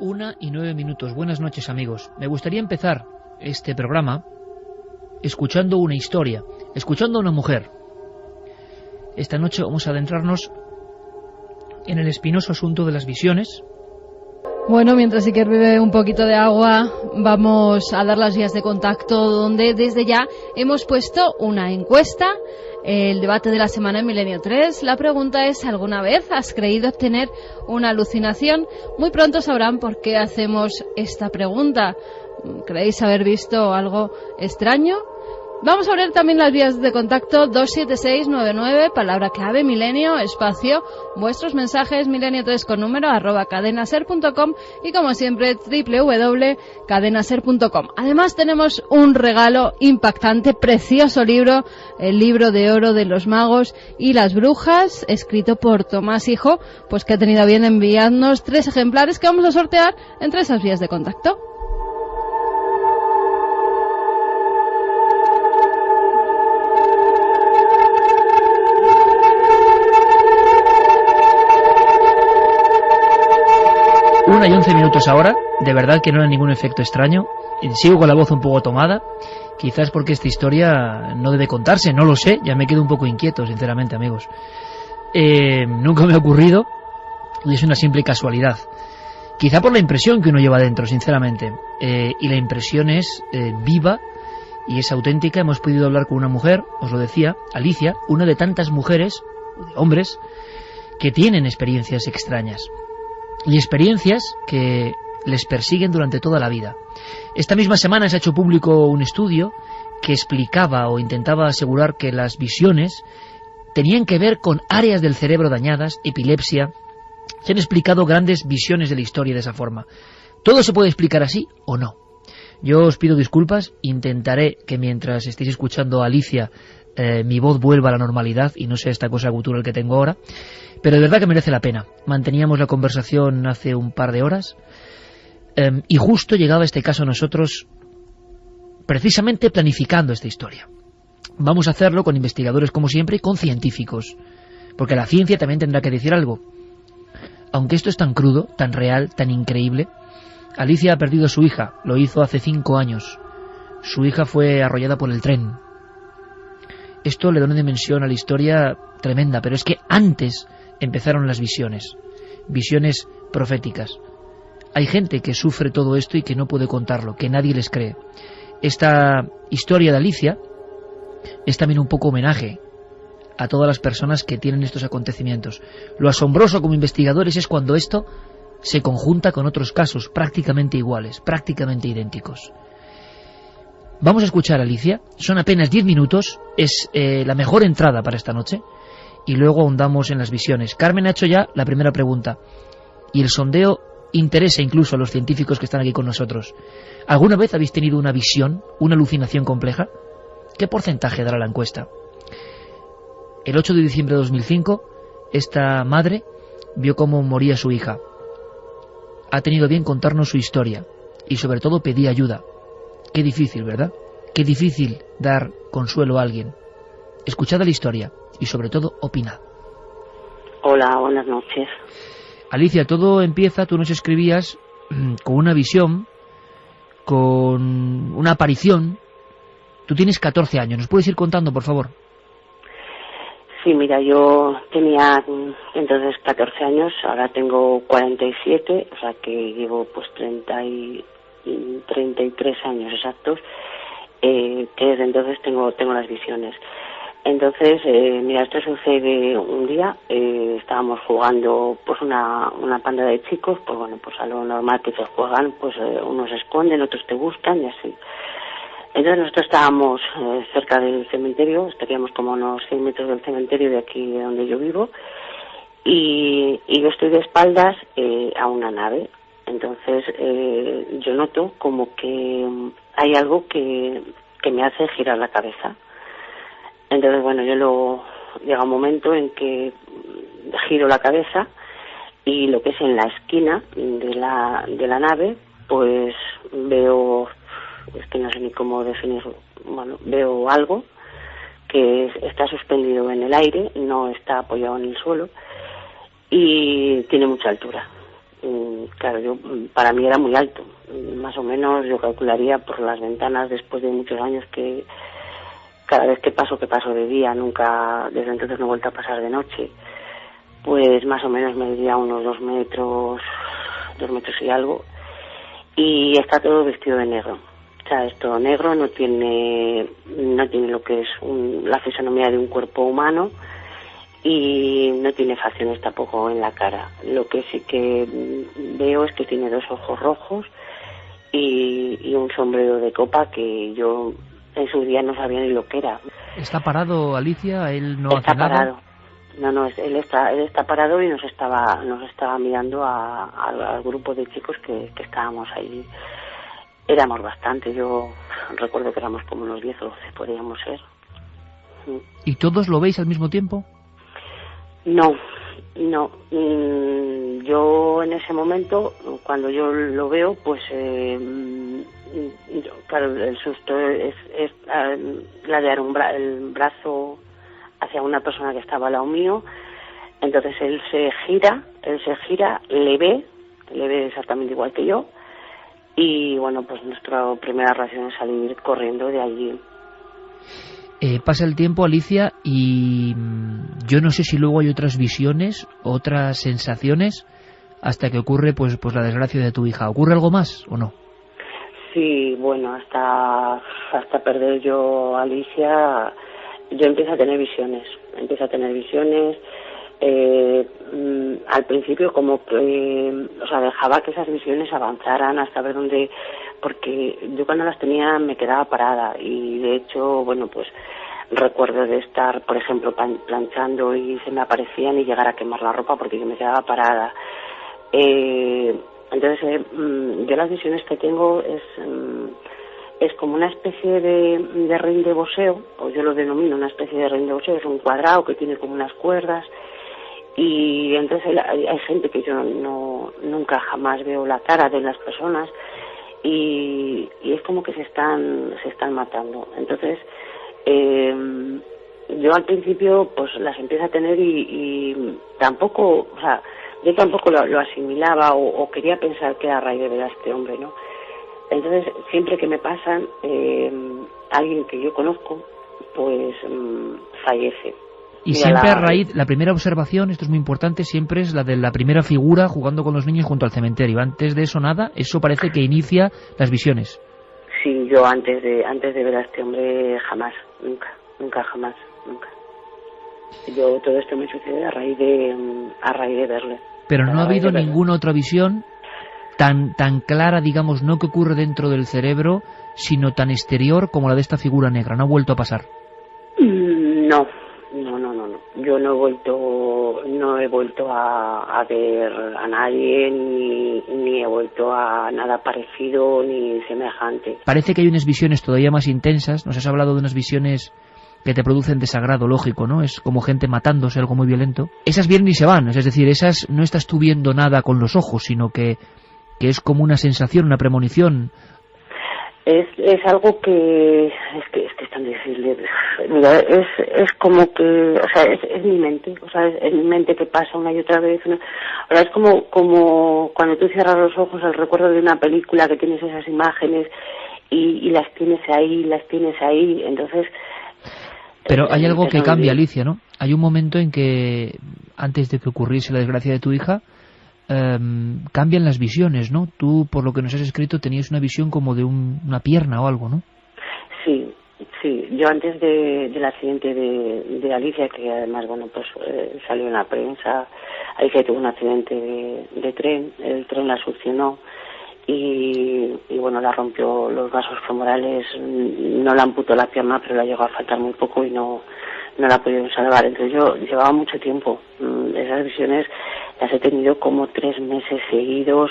1:09. Buenas noches, amigos. Me gustaría empezar este programa escuchando una historia, escuchando a una mujer. Esta noche vamos a adentrarnos en el espinoso asunto de las visiones. Bueno, mientras Iker bebe un poquito de agua, vamos a dar las vías de contacto, donde desde ya hemos puesto una encuesta, el debate de la semana en Milenio 3. La pregunta es: ¿alguna vez has creído obtener una alucinación? Muy pronto sabrán por qué hacemos esta pregunta. ¿Creéis haber visto algo extraño? Vamos a abrir también las vías de contacto 27699, palabra clave Milenio, espacio, vuestros mensajes milenio3 con número @cadenaser.com y como siempre www.cadenaser.com. Además tenemos un regalo impactante, precioso libro, el libro de oro de los magos y las brujas, escrito por Tomás Hijo, pues que ha tenido a bien enviarnos 3 ejemplares que vamos a sortear entre esas vías de contacto. Una y 11 minutos ahora, de verdad que no hay ningún efecto extraño. Sigo con la voz un poco tomada, quizás porque esta historia no debe contarse, no lo sé, ya me quedo un poco inquieto, sinceramente, amigos. Nunca me ha ocurrido y es una simple casualidad. Quizá por la impresión que uno lleva dentro, sinceramente. Y la impresión es viva y es auténtica. Hemos podido hablar con una mujer, os lo decía, Alicia, una de tantas mujeres, de hombres, que tienen experiencias extrañas. Y experiencias que les persiguen durante toda la vida. Esta misma semana se ha hecho público un estudio que explicaba o intentaba asegurar que las visiones tenían que ver con áreas del cerebro dañadas, epilepsia. Se han explicado grandes visiones de la historia de esa forma. ¿Todo se puede explicar así o no? Yo os pido disculpas, intentaré que mientras estéis escuchando a Alicia mi voz vuelva a la normalidad y no sea esta cosa gutural que tengo ahora. Pero de verdad que merece la pena. Manteníamos la conversación hace un par de horas y justo llegaba este caso a nosotros precisamente planificando esta historia. Vamos a hacerlo con investigadores como siempre y con científicos, porque la ciencia también tendrá que decir algo. Aunque esto es tan crudo, tan real, tan increíble, Alicia ha perdido a su hija, lo hizo hace 5 años. Su hija fue arrollada por el tren. Esto le da una dimensión a la historia tremenda, pero es que antes empezaron las visiones proféticas. Hay gente que sufre todo esto y que no puede contarlo, que nadie les cree. Esta historia de Alicia es también un poco homenaje a todas las personas que tienen estos acontecimientos. Lo asombroso como investigadores es cuando esto se conjunta con otros casos prácticamente iguales, prácticamente idénticos. Vamos a escuchar a Alicia, son apenas 10 minutos, es la mejor entrada para esta noche, y luego ahondamos en las visiones. Carmen ha hecho ya la primera pregunta, y el sondeo interesa incluso a los científicos que están aquí con nosotros. ¿Alguna vez habéis tenido una visión, una alucinación compleja? ¿Qué porcentaje dará la encuesta? El 8 de diciembre de 2005, esta madre vio cómo moría su hija. Ha tenido bien contarnos su historia, y sobre todo pedía ayuda. Qué difícil, ¿verdad? Qué difícil dar consuelo a alguien. Escuchad la historia y sobre todo opinad. Hola, buenas noches. Alicia, todo empieza, tú nos escribías con una visión, con una aparición. Tú tienes 14 años, ¿nos puedes ir contando, por favor? Sí, mira, yo tenía entonces 14 años, ahora tengo 47, o sea que llevo pues 33 años exactos, que desde entonces tengo las visiones. Entonces, mira, esto sucede un día, estábamos jugando pues una panda de chicos, pues bueno, pues a lo normal que se juegan, pues unos se esconden, otros te buscan y así. Entonces nosotros estábamos cerca del cementerio, estaríamos como a unos 100 metros del cementerio de aquí de donde yo vivo, y yo estoy de espaldas a una nave. Entonces yo noto como que hay algo que me hace girar la cabeza. Entonces, bueno, llega un momento en que giro la cabeza y lo que es en la esquina de la nave, pues veo, es que no sé ni cómo definirlo, bueno, veo algo que está suspendido en el aire, no está apoyado en el suelo y tiene mucha altura. Claro, para mí era muy alto. Más o menos yo calcularía por las ventanas, después de muchos años que cada vez que paso de día, nunca, desde entonces no he vuelto a pasar de noche, pues más o menos me diría unos 2 metros y algo, y está todo vestido de negro. O sea, es todo negro, no tiene lo que es la fisonomía de un cuerpo humano, y no tiene facciones tampoco en la cara. Lo que sí que veo es que tiene 2 ojos rojos y un sombrero de copa que yo en su día no sabía ni lo que era. ¿Está parado, Alicia? ¿Él no está hace nada? Parado. No, él está parado y nos estaba mirando al grupo de chicos que estábamos ahí. Éramos bastante, yo recuerdo que éramos como unos 10 o 12 podríamos ser. ¿Y todos lo veis al mismo tiempo? No. Yo en ese momento, cuando yo lo veo, pues claro, el susto es ladear el brazo hacia una persona que estaba al lado mío. Entonces él se gira, le ve exactamente igual que yo, y bueno, pues nuestra primera reacción es salir corriendo de allí. Pasa el tiempo, Alicia, y yo no sé si luego hay otras visiones, otras sensaciones, hasta que ocurre pues la desgracia de tu hija. ¿Ocurre algo más o no? Sí, bueno, hasta perder yo a Alicia, yo empiezo a tener visiones. Al principio como que, dejaba que esas visiones avanzaran hasta ver dónde, porque yo cuando las tenía me quedaba parada, y de hecho, bueno, pues recuerdo de estar, por ejemplo, planchando y se me aparecían y llegar a quemar la ropa porque yo me quedaba parada. Entonces, yo las visiones que tengo es como una especie de ring de boxeo, o yo lo denomino una especie de ring de boxeo. Es un cuadrado que tiene como unas cuerdas, y entonces hay gente que yo nunca jamás veo la cara de las personas, y es como que se están matando. Entonces yo al principio pues las empiezo a tener y tampoco, yo tampoco lo asimilaba o quería pensar que era a raíz de ver a este hombre, ¿no? Entonces siempre que me pasan, alguien que yo conozco pues fallece. Y siempre a raíz, la primera observación, esto es muy importante, siempre es la de la primera figura jugando con los niños junto al cementerio. Antes de eso nada, eso parece que inicia las visiones. Sí, yo antes de ver a este hombre jamás, nunca. Yo todo esto me sucede a raíz de verle. Pero no ha habido ninguna otra visión tan clara, digamos, no que ocurre dentro del cerebro, sino tan exterior como la de esta figura negra. ¿No ha vuelto a pasar? No. Yo no he vuelto a ver a nadie, ni he vuelto a nada parecido ni semejante. Parece que hay unas visiones todavía más intensas. Nos has hablado de unas visiones que te producen desagrado, lógico, ¿no? Es como gente matándose, algo muy violento. Esas vienen y se van, es decir, esas no estás tú viendo nada con los ojos, sino que es como una sensación, una premonición. Es algo que es tan difícil. Mira, es como que, es mi mente, es mi mente que pasa una y otra vez. Ahora es como cuando tú cierras los ojos, el recuerdo de una película, que tienes esas imágenes y las tienes ahí, entonces. Pero hay algo que cambia, Alicia, ¿no? Hay un momento en que, antes de que ocurriese la desgracia de tu hija, cambian las visiones, ¿no? Tú, por lo que nos has escrito, tenías una visión como de una pierna o algo, ¿no? Sí. Yo antes del accidente de Alicia, que además, bueno, pues salió en la prensa, Alicia tuvo un accidente de tren, el tren la succionó y bueno, la rompió los vasos femorales, no la amputó la pierna, pero la llegó a faltar muy poco y no la pudieron salvar. Entonces yo llevaba mucho tiempo, esas visiones las he tenido como 3 meses seguidos,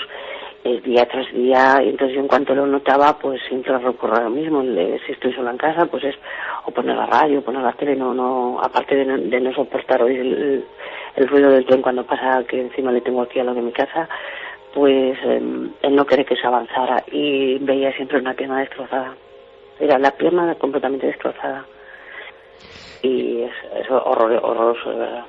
día tras día, y entonces yo en cuanto lo notaba, pues siempre recurro a lo mismo. Si estoy sola en casa, pues es o poner la radio, o poner la tele, aparte de no soportar oír el ruido del tren cuando pasa, que encima le tengo aquí a lo de mi casa, pues él no quiere que se avanzara, y veía siempre una pierna destrozada. Era la pierna completamente destrozada. Y es horroroso, de verdad.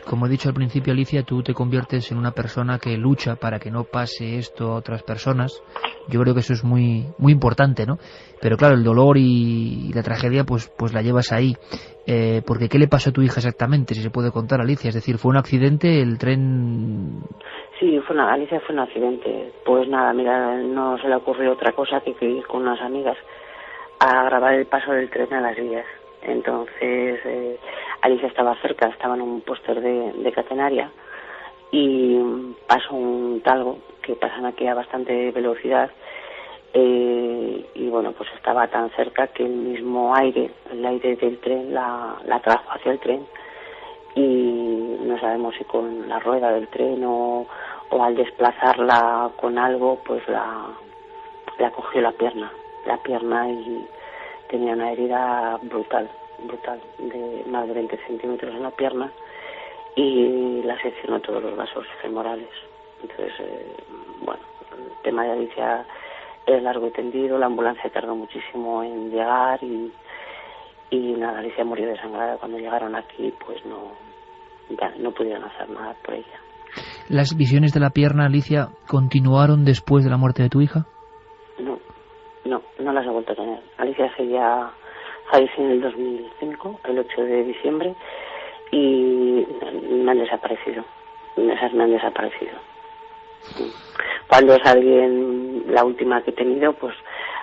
Como he dicho al principio, Alicia, tú te conviertes en una persona que lucha para que no pase esto a otras personas. Yo creo que eso es muy muy importante, ¿no? Pero claro, el dolor y la tragedia pues la llevas ahí. Porque ¿qué le pasó a tu hija exactamente, si se puede contar, Alicia? Es decir, ¿fue un accidente, el tren...? Sí, Alicia fue un accidente. Pues nada, mira, no se le ocurrió otra cosa que ir con unas amigas a grabar el paso del tren a las vías. Entonces, Alicia estaba cerca, estaba en un póster de catenaria y pasó un talgo que pasan aquí a bastante velocidad y bueno, pues estaba tan cerca que el mismo aire, el aire del tren la trajo hacia el tren y no sabemos si con la rueda del tren o al desplazarla con algo, pues la cogió la pierna y tenía una herida brutal, de más de 20 centímetros en la pierna y la seccionó todos los vasos femorales. Entonces, bueno, el tema de Alicia es largo y tendido, la ambulancia tardó muchísimo en llegar y nada, Alicia murió desangrada. Cuando llegaron aquí, pues no pudieron hacer nada por ella. ¿Las visiones de la pierna, Alicia, continuaron después de la muerte de tu hija? No las he vuelto a tener. Alicia falleció en el 2005, el 8 de diciembre, y me han desaparecido. Esas me han desaparecido. Cuando es alguien, la última que he tenido, pues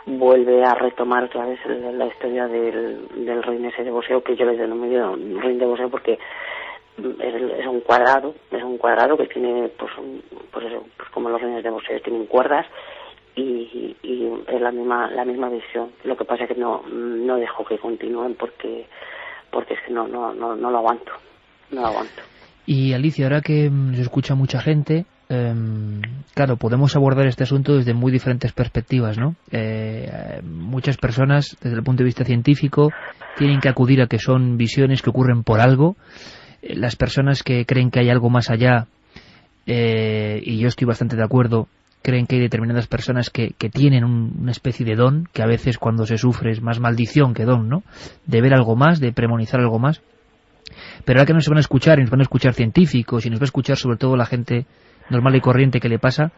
vuelve a retomar otra vez la historia del ruin ese de boxeo, que yo les denomino ruin de boxeo porque es un cuadrado que tiene pues como los ruines de boxeo tienen cuerdas y es la misma visión. Lo que pasa es que no dejo que continúen porque es que no lo aguanto. Y Alicia, ahora que se escucha mucha gente, claro, podemos abordar este asunto desde muy diferentes perspectivas, ¿no? Muchas personas, desde el punto de vista científico, tienen que acudir a que son visiones que ocurren por algo. Las personas que creen que hay algo más allá, y yo estoy bastante de acuerdo, creen que hay determinadas personas que tienen una especie de don, que a veces cuando se sufre es más maldición que don, ¿no? De ver algo más, de premonizar algo más. Pero ahora que nos van a escuchar, y nos van a escuchar científicos, y nos va a escuchar sobre todo la gente normal y corriente que le pasa,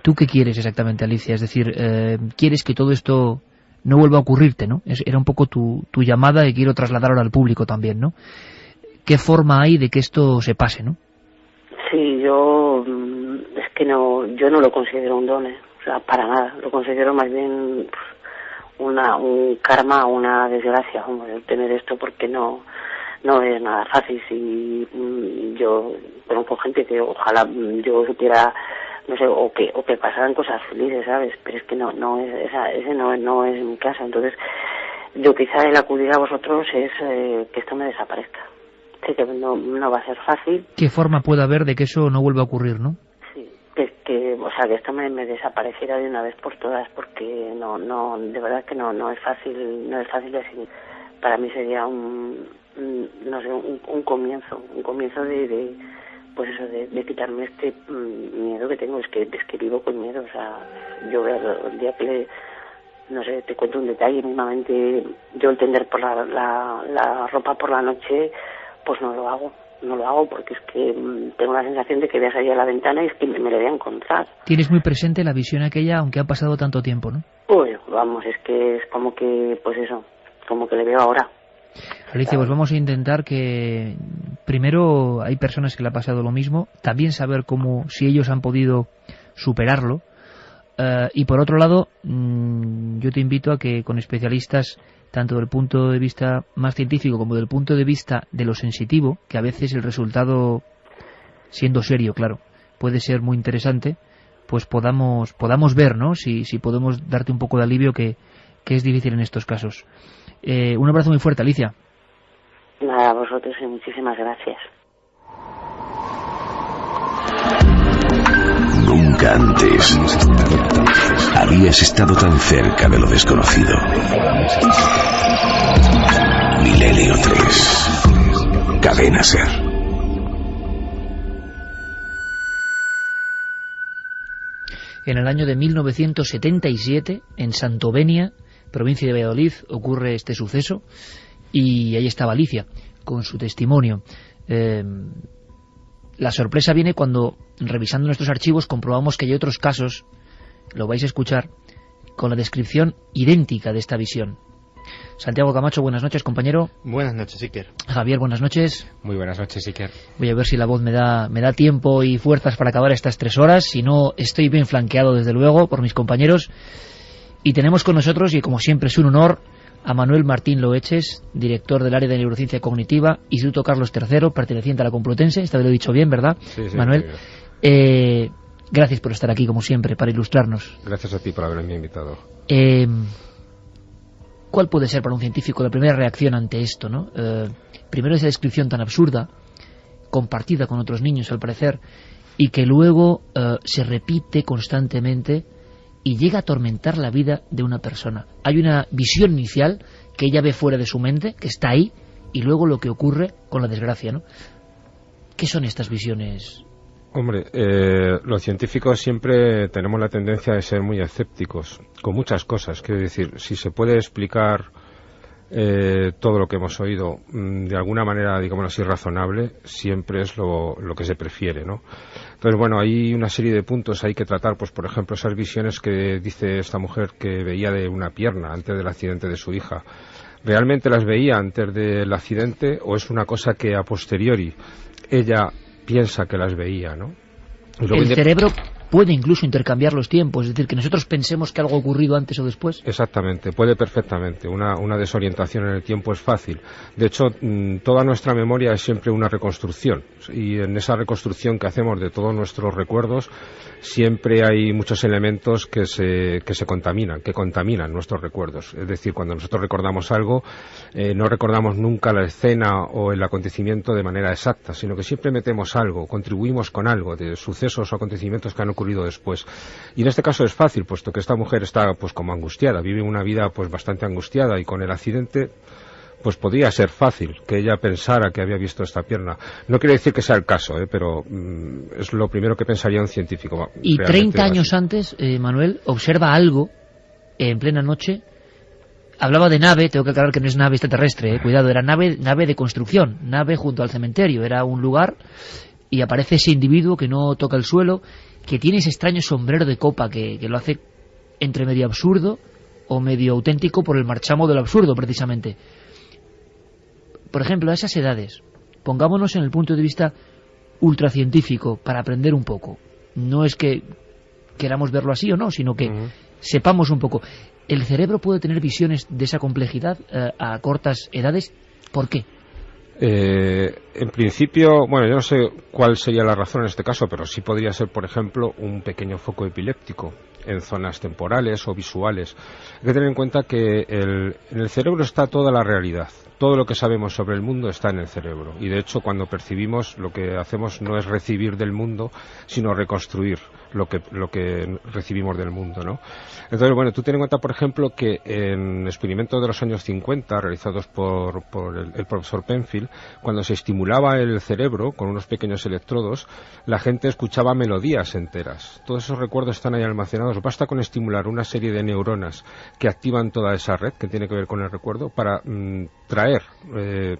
¿tú qué quieres exactamente, Alicia? Es decir, ¿quieres que todo esto no vuelva a ocurrirte, no? Era un poco tu llamada y quiero trasladar ahora al público también, ¿no? ¿Qué forma hay de que esto se pase, no? Sí, yo no lo considero un don, o sea, para nada. Lo considero más bien un karma, una desgracia, el tener esto, porque no es nada fácil. Si yo conozco gente que ojalá yo supiera, no sé, o que pasaran cosas felices, ¿sabes? Pero es que no es ese no es mi caso. Entonces, yo quizá el acudir a vosotros es que esto me desaparezca. Sé que no va a ser fácil. ¿Qué forma puede haber de que eso no vuelva a ocurrir, no? Sí, que esto me desapareciera de una vez por todas, porque de verdad que no es fácil de asimilar. Para mí sería un comienzo de pues eso, de quitarme este miedo que tengo. Es que vivo con miedo. O sea, yo el día que no sé, te cuento un detalle, mismamente yo el tender por la ropa por la noche, pues no lo hago porque es que tengo la sensación de que voy a salir a la ventana y es que me lo voy a encontrar. Tienes muy presente la visión aquella, aunque ha pasado tanto tiempo, ¿no? Pues vamos, es que es como que, pues eso, como que le veo ahora. Alicia, pues vamos a intentar que primero hay personas que le ha pasado lo mismo, también saber cómo, si ellos han podido superarlo, y por otro lado, yo te invito a que con especialistas, tanto del punto de vista más científico como del punto de vista de lo sensitivo, que a veces el resultado, siendo serio, claro, puede ser muy interesante, pues podamos ver, ¿no? Si podemos darte un poco de alivio, que es difícil en estos casos. Un abrazo muy fuerte, Alicia. Nada, a vosotros y muchísimas gracias. Nunca antes habías estado tan cerca de lo desconocido. Milenio 3, Cadena Ser. En el año de 1977, en Santovenia, provincia de Valladolid, ocurre este suceso y ahí estaba Alicia con su testimonio. La sorpresa viene cuando, revisando nuestros archivos, comprobamos que hay otros casos, lo vais a escuchar, con la descripción idéntica de esta visión. Santiago Camacho, buenas noches, compañero. Buenas noches, Iker. Javier, buenas noches. Muy buenas noches, Iker. Voy a ver si la voz me da tiempo y fuerzas para acabar estas 3 horas. Si no, estoy bien flanqueado, desde luego, por mis compañeros. Y tenemos con nosotros, y como siempre es un honor, a Manuel Martín Loeches, director del área de neurociencia cognitiva, Instituto Carlos III, perteneciente a la Complutense. Esta vez lo he dicho bien, ¿verdad, sí, Manuel? Gracias por estar aquí, como siempre, para ilustrarnos. Gracias a ti por haberme invitado. ¿Cuál puede ser para un científico la primera reacción ante esto, ¿no? Primero esa descripción tan absurda, compartida con otros niños al parecer, y que luego se repite constantemente y llega a atormentar la vida de una persona. Hay una visión inicial que ella ve fuera de su mente, que está ahí, y luego lo que ocurre con la desgracia, ¿no? ¿Qué son estas visiones? Hombre, los científicos siempre tenemos la tendencia de ser muy escépticos con muchas cosas. Quiero decir, si se puede explicar todo lo que hemos oído de alguna manera, digamos así, razonable, siempre es lo que se prefiere, ¿no? Entonces, bueno, hay una serie de puntos hay que tratar, pues por ejemplo, esas visiones que dice esta mujer que veía de una pierna antes del accidente de su hija. ¿Realmente las veía antes del accidente o es una cosa que a posteriori ella piensa que las veía, ¿no? El cerebro puede incluso intercambiar los tiempos, es decir, que nosotros pensemos que algo ha ocurrido antes o después. Exactamente, puede perfectamente. Una desorientación en el tiempo es fácil. De hecho, toda nuestra memoria es siempre una reconstrucción, y en esa reconstrucción que hacemos de todos nuestros recuerdos siempre hay muchos elementos que se contaminan, que contaminan nuestros recuerdos. Es decir, cuando nosotros recordamos algo, no recordamos nunca la escena o el acontecimiento de manera exacta, sino que siempre metemos algo, contribuimos con algo de sucesos o acontecimientos que han ocurrido después. Y en este caso es fácil, puesto que esta mujer está pues como angustiada, vive una vida pues bastante angustiada, y con el accidente pues podría ser fácil que ella pensara que había visto esta pierna. No quiere decir que sea el caso, pero es lo primero que pensaría un científico. Y 30 años antes, Manuel, observa algo en plena noche. Hablaba de nave, tengo que aclarar que no es nave extraterrestre, cuidado, era nave de construcción, nave junto al cementerio, era un lugar, y aparece ese individuo que no toca el suelo, que tiene ese extraño sombrero de copa que lo hace entre medio absurdo o medio auténtico por el marchamo del absurdo, precisamente. Por ejemplo, a esas edades, pongámonos en el punto de vista ultracientífico para aprender un poco. No es que queramos verlo así o no, sino que sepamos un poco. ¿El cerebro puede tener visiones de esa complejidad a cortas edades? ¿Por qué? En principio, bueno, yo no sé cuál sería la razón en este caso, pero sí podría ser, por ejemplo, un pequeño foco epiléptico en zonas temporales o visuales. Hay que tener en cuenta que en el cerebro está toda la realidad. Todo lo que sabemos sobre el mundo está en el cerebro, y de hecho cuando percibimos, lo que hacemos no es recibir del mundo, sino reconstruir lo que recibimos del mundo, ¿no? Entonces, bueno, tú ten en cuenta, por ejemplo, que en experimentos de los años 50 realizados por el profesor Penfield, cuando se estimulaba el cerebro con unos pequeños electrodos, la gente escuchaba melodías enteras. Todos esos recuerdos están ahí almacenados. Basta con estimular una serie de neuronas que activan toda esa red que tiene que ver con el recuerdo para traer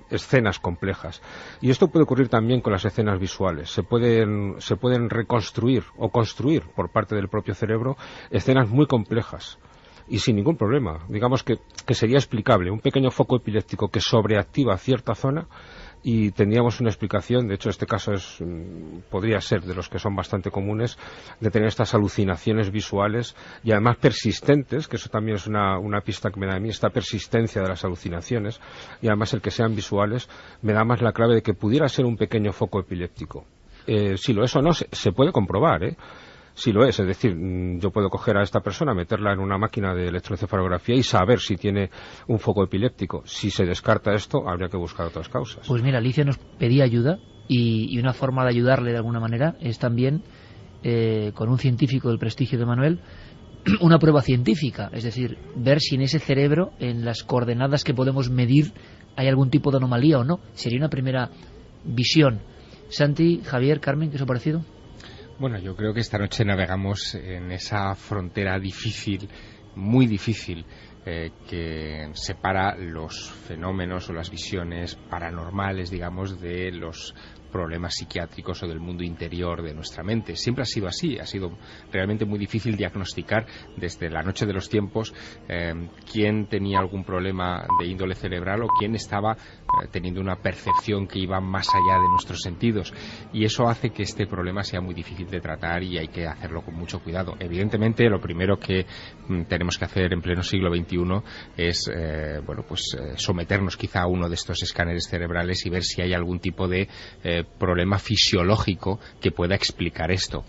escenas complejas. Y esto puede ocurrir también con las escenas visuales. Se pueden reconstruir o construir por parte del propio cerebro escenas muy complejas y sin ningún problema. Digamos que sería explicable. Un pequeño foco epiléptico que sobreactiva cierta zona y tendríamos una explicación. De hecho, este caso podría ser de los que son bastante comunes, de tener estas alucinaciones visuales y además persistentes, que eso también es una pista que me da a mí, esta persistencia de las alucinaciones, y además el que sean visuales me da más la clave de que pudiera ser un pequeño foco epiléptico. Si lo es o no, se puede comprobar, si lo es decir, yo puedo coger a esta persona, meterla en una máquina de electroencefalografía y saber si tiene un foco epiléptico. Si se descarta esto, habría que buscar otras causas. Pues mira, Alicia nos pedía ayuda, y una forma de ayudarle de alguna manera es también, con un científico del prestigio de Manuel, una prueba científica, es decir, ver si en ese cerebro, en las coordenadas que podemos medir, hay algún tipo de anomalía o no. Sería una primera visión. Santi, Javier, Carmen, ¿qué os ha parecido? Bueno, yo creo que esta noche navegamos en esa frontera difícil, muy difícil, que separa los fenómenos o las visiones paranormales, digamos, de los problemas psiquiátricos o del mundo interior de nuestra mente. Siempre ha sido así, ha sido realmente muy difícil diagnosticar desde la noche de los tiempos quién tenía algún problema de índole cerebral o quién estaba teniendo una percepción que iba más allá de nuestros sentidos, y eso hace que este problema sea muy difícil de tratar y hay que hacerlo con mucho cuidado. Evidentemente, lo primero que tenemos que hacer en pleno siglo XXI es someternos quizá a uno de estos escáneres cerebrales y ver si hay algún tipo de problema fisiológico que pueda explicar esto.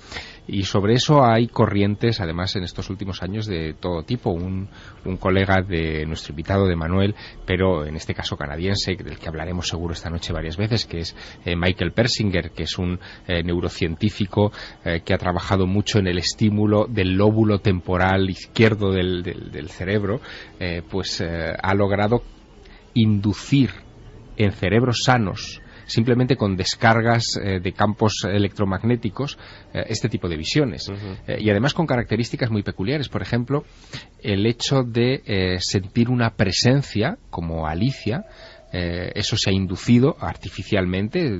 Y sobre eso hay corrientes, además, en estos últimos años de todo tipo. Un colega de nuestro invitado, de Manuel, pero en este caso canadiense, del que hablaremos seguro esta noche varias veces, que es Michael Persinger, que es un neurocientífico que ha trabajado mucho en el estímulo del lóbulo temporal izquierdo del cerebro, ha logrado inducir en cerebros sanos, simplemente con descargas de campos electromagnéticos, este tipo de visiones. Y además con características muy peculiares. Por ejemplo, el hecho de sentir una presencia, como Alicia, eso se ha inducido artificialmente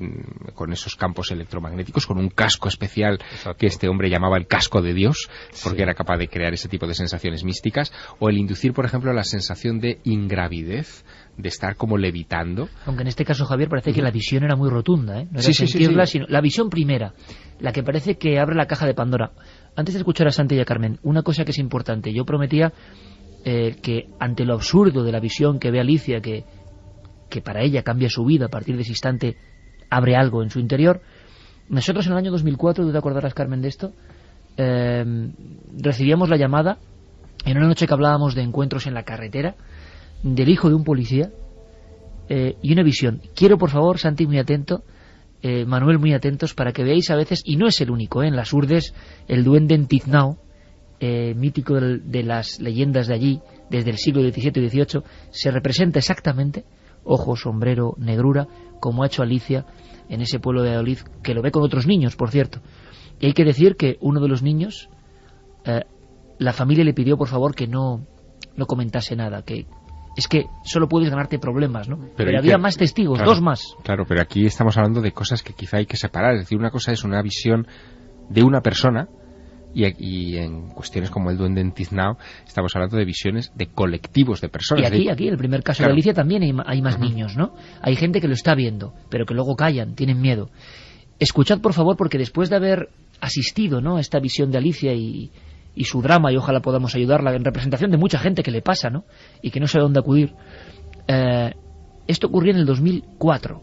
con esos campos electromagnéticos, con un casco especial. Exacto. Que este hombre llamaba el casco de Dios, porque era capaz de crear ese tipo de sensaciones místicas. O el inducir, por ejemplo, la sensación de ingravidez, de estar como levitando. Aunque en este caso, Javier, parece que la visión era muy rotunda, ¿eh? No era sentirla, sino la visión primera, la que parece que abre la caja de Pandora. Antes de escuchar a Santi y a Carmen, una cosa que es importante. Yo prometía que ante lo absurdo de la visión que ve Alicia, que para ella cambia su vida a partir de ese instante, abre algo en su interior. Nosotros en el año 2004, ¿tú te acordarás, Carmen, de esto? Recibíamos la llamada en una noche que hablábamos de encuentros en la carretera, del hijo de un policía, y una visión. Quiero, por favor, Santi, muy atento, Manuel, muy atentos, para que veáis a veces, y no es el único, en las Urdes, el duende en Tiznao, mítico de las leyendas de allí, desde el siglo XVII y XVIII, se representa exactamente, ojo, sombrero, negrura, como ha hecho Alicia en ese pueblo de Valladolid, que lo ve con otros niños, por cierto. Y hay que decir que uno de los niños, la familia le pidió, por favor, que no comentase nada, que es que solo puedes ganarte problemas, ¿no? Pero había más testigos, claro, 2 más. Claro, pero aquí estamos hablando de cosas que quizá hay que separar. Es decir, una cosa es una visión de una persona, y en cuestiones como el duende en Tiznao estamos hablando de visiones de colectivos de personas. Y aquí, en el primer caso, claro, de Alicia también hay más niños, ¿no? Hay gente que lo está viendo, pero que luego callan, tienen miedo. Escuchad, por favor, porque después de haber asistido, ¿no?, a esta visión de Alicia y su drama, y ojalá podamos ayudarla en representación de mucha gente que le pasa, ¿no?, y que no sabe dónde acudir. Esto ocurrió en el 2004.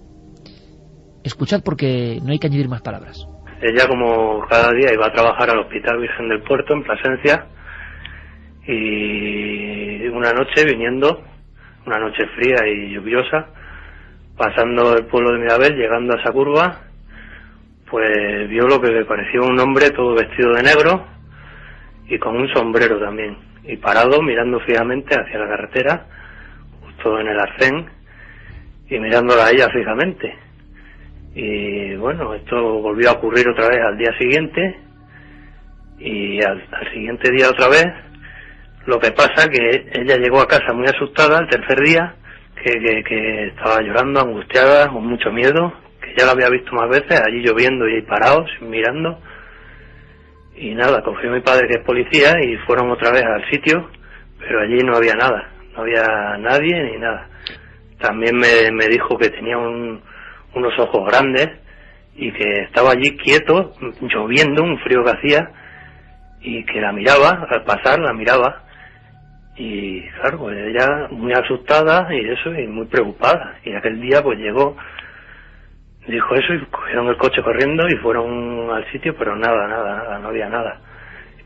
Escuchad, porque no hay que añadir más palabras. Ella, como cada día, iba a trabajar al Hospital Virgen del Puerto, en Plasencia, y una noche viniendo, una noche fría y lluviosa, pasando el pueblo de Mirabel, llegando a esa curva, pues vio lo que le pareció un hombre todo vestido de negro y con un sombrero también, y parado mirando fijamente hacia la carretera, justo en el arcén, y mirándola a ella fijamente. Y bueno, esto volvió a ocurrir otra vez al día siguiente, y al siguiente día otra vez. Lo que pasa que ella llegó a casa muy asustada al tercer día, que estaba llorando, angustiada, con mucho miedo, que ya la había visto más veces, allí lloviendo y ahí parados, mirando. Y nada, cogió a mi padre, que es policía, y fueron otra vez al sitio, pero allí no había nada, no había nadie ni nada. También me dijo que tenía unos ojos grandes y que estaba allí quieto, lloviendo, un frío que hacía, y que la miraba, al pasar la miraba, y claro, pues ella muy asustada y eso, y muy preocupada. Y aquel día pues llegó, dijo eso, y cogieron el coche corriendo y fueron al sitio, pero nada, no había nada.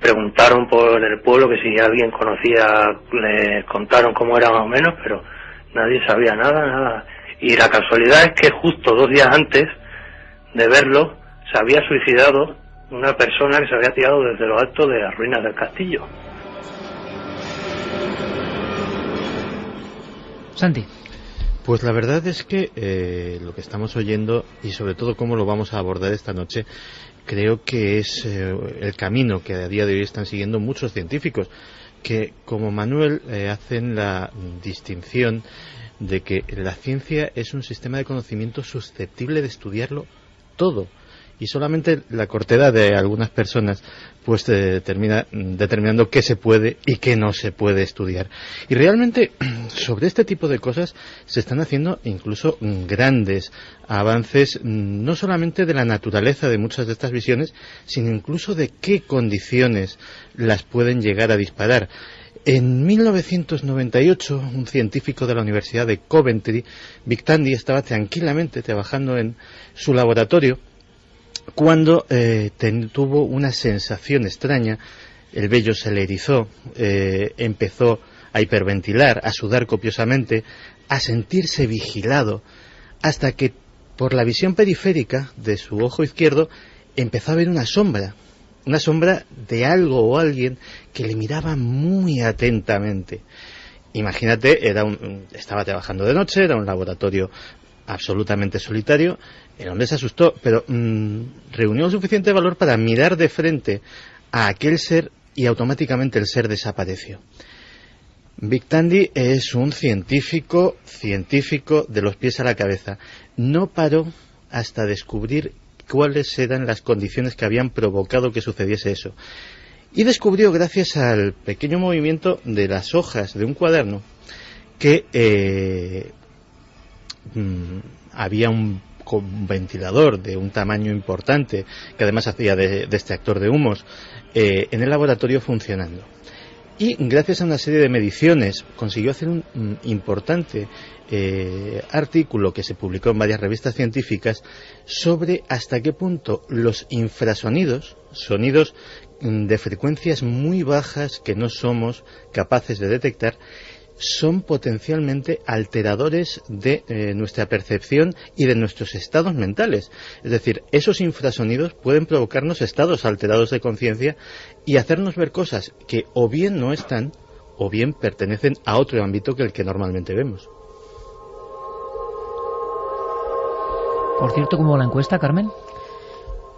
Preguntaron por el pueblo que si alguien conocía, le contaron cómo era más o menos, pero nadie sabía nada. Y la casualidad es que justo 2 días antes de verlo se había suicidado una persona que se había tirado desde lo alto de las ruinas del castillo. Santi. Pues la verdad es que lo que estamos oyendo, y sobre todo cómo lo vamos a abordar esta noche, creo que es el camino que a día de hoy están siguiendo muchos científicos. que, como Manuel, hacen la distinción de que la ciencia es un sistema de conocimiento susceptible de estudiarlo todo, y solamente la cortedad de algunas personas pues termina determinando qué se puede y qué no se puede estudiar. Y realmente sobre este tipo de cosas se están haciendo incluso grandes avances, no solamente de la naturaleza de muchas de estas visiones, sino incluso de qué condiciones las pueden llegar a disparar. En 1998, un científico de la Universidad de Coventry, Vic Tandy, estaba tranquilamente trabajando en su laboratorio cuando tuvo una sensación extraña. El vello se le erizó, empezó a hiperventilar, a sudar copiosamente, a sentirse vigilado, hasta que por la visión periférica de su ojo izquierdo empezó a ver una sombra de algo o alguien que le miraba muy atentamente. Imagínate, estaba trabajando de noche, era un laboratorio absolutamente solitario. El hombre se asustó, pero reunió suficiente valor para mirar de frente a aquel ser y automáticamente el ser desapareció. Vic Tandy es un científico de los pies a la cabeza. No paró hasta descubrir cuáles eran las condiciones que habían provocado que sucediese eso. Y descubrió, gracias al pequeño movimiento de las hojas de un cuaderno, que había un ventilador de un tamaño importante, que además hacía de extractor de humos, en el laboratorio funcionando. Y gracias a una serie de mediciones consiguió hacer un importante artículo que se publicó en varias revistas científicas sobre hasta qué punto los infrasonidos, sonidos de frecuencias muy bajas que no somos capaces de detectar, son potencialmente alteradores de nuestra percepción y de nuestros estados mentales. Es decir, esos infrasonidos pueden provocarnos estados alterados de conciencia y hacernos ver cosas que o bien no están o bien pertenecen a otro ámbito que el que normalmente vemos. Por cierto, ¿cómo va la encuesta, Carmen?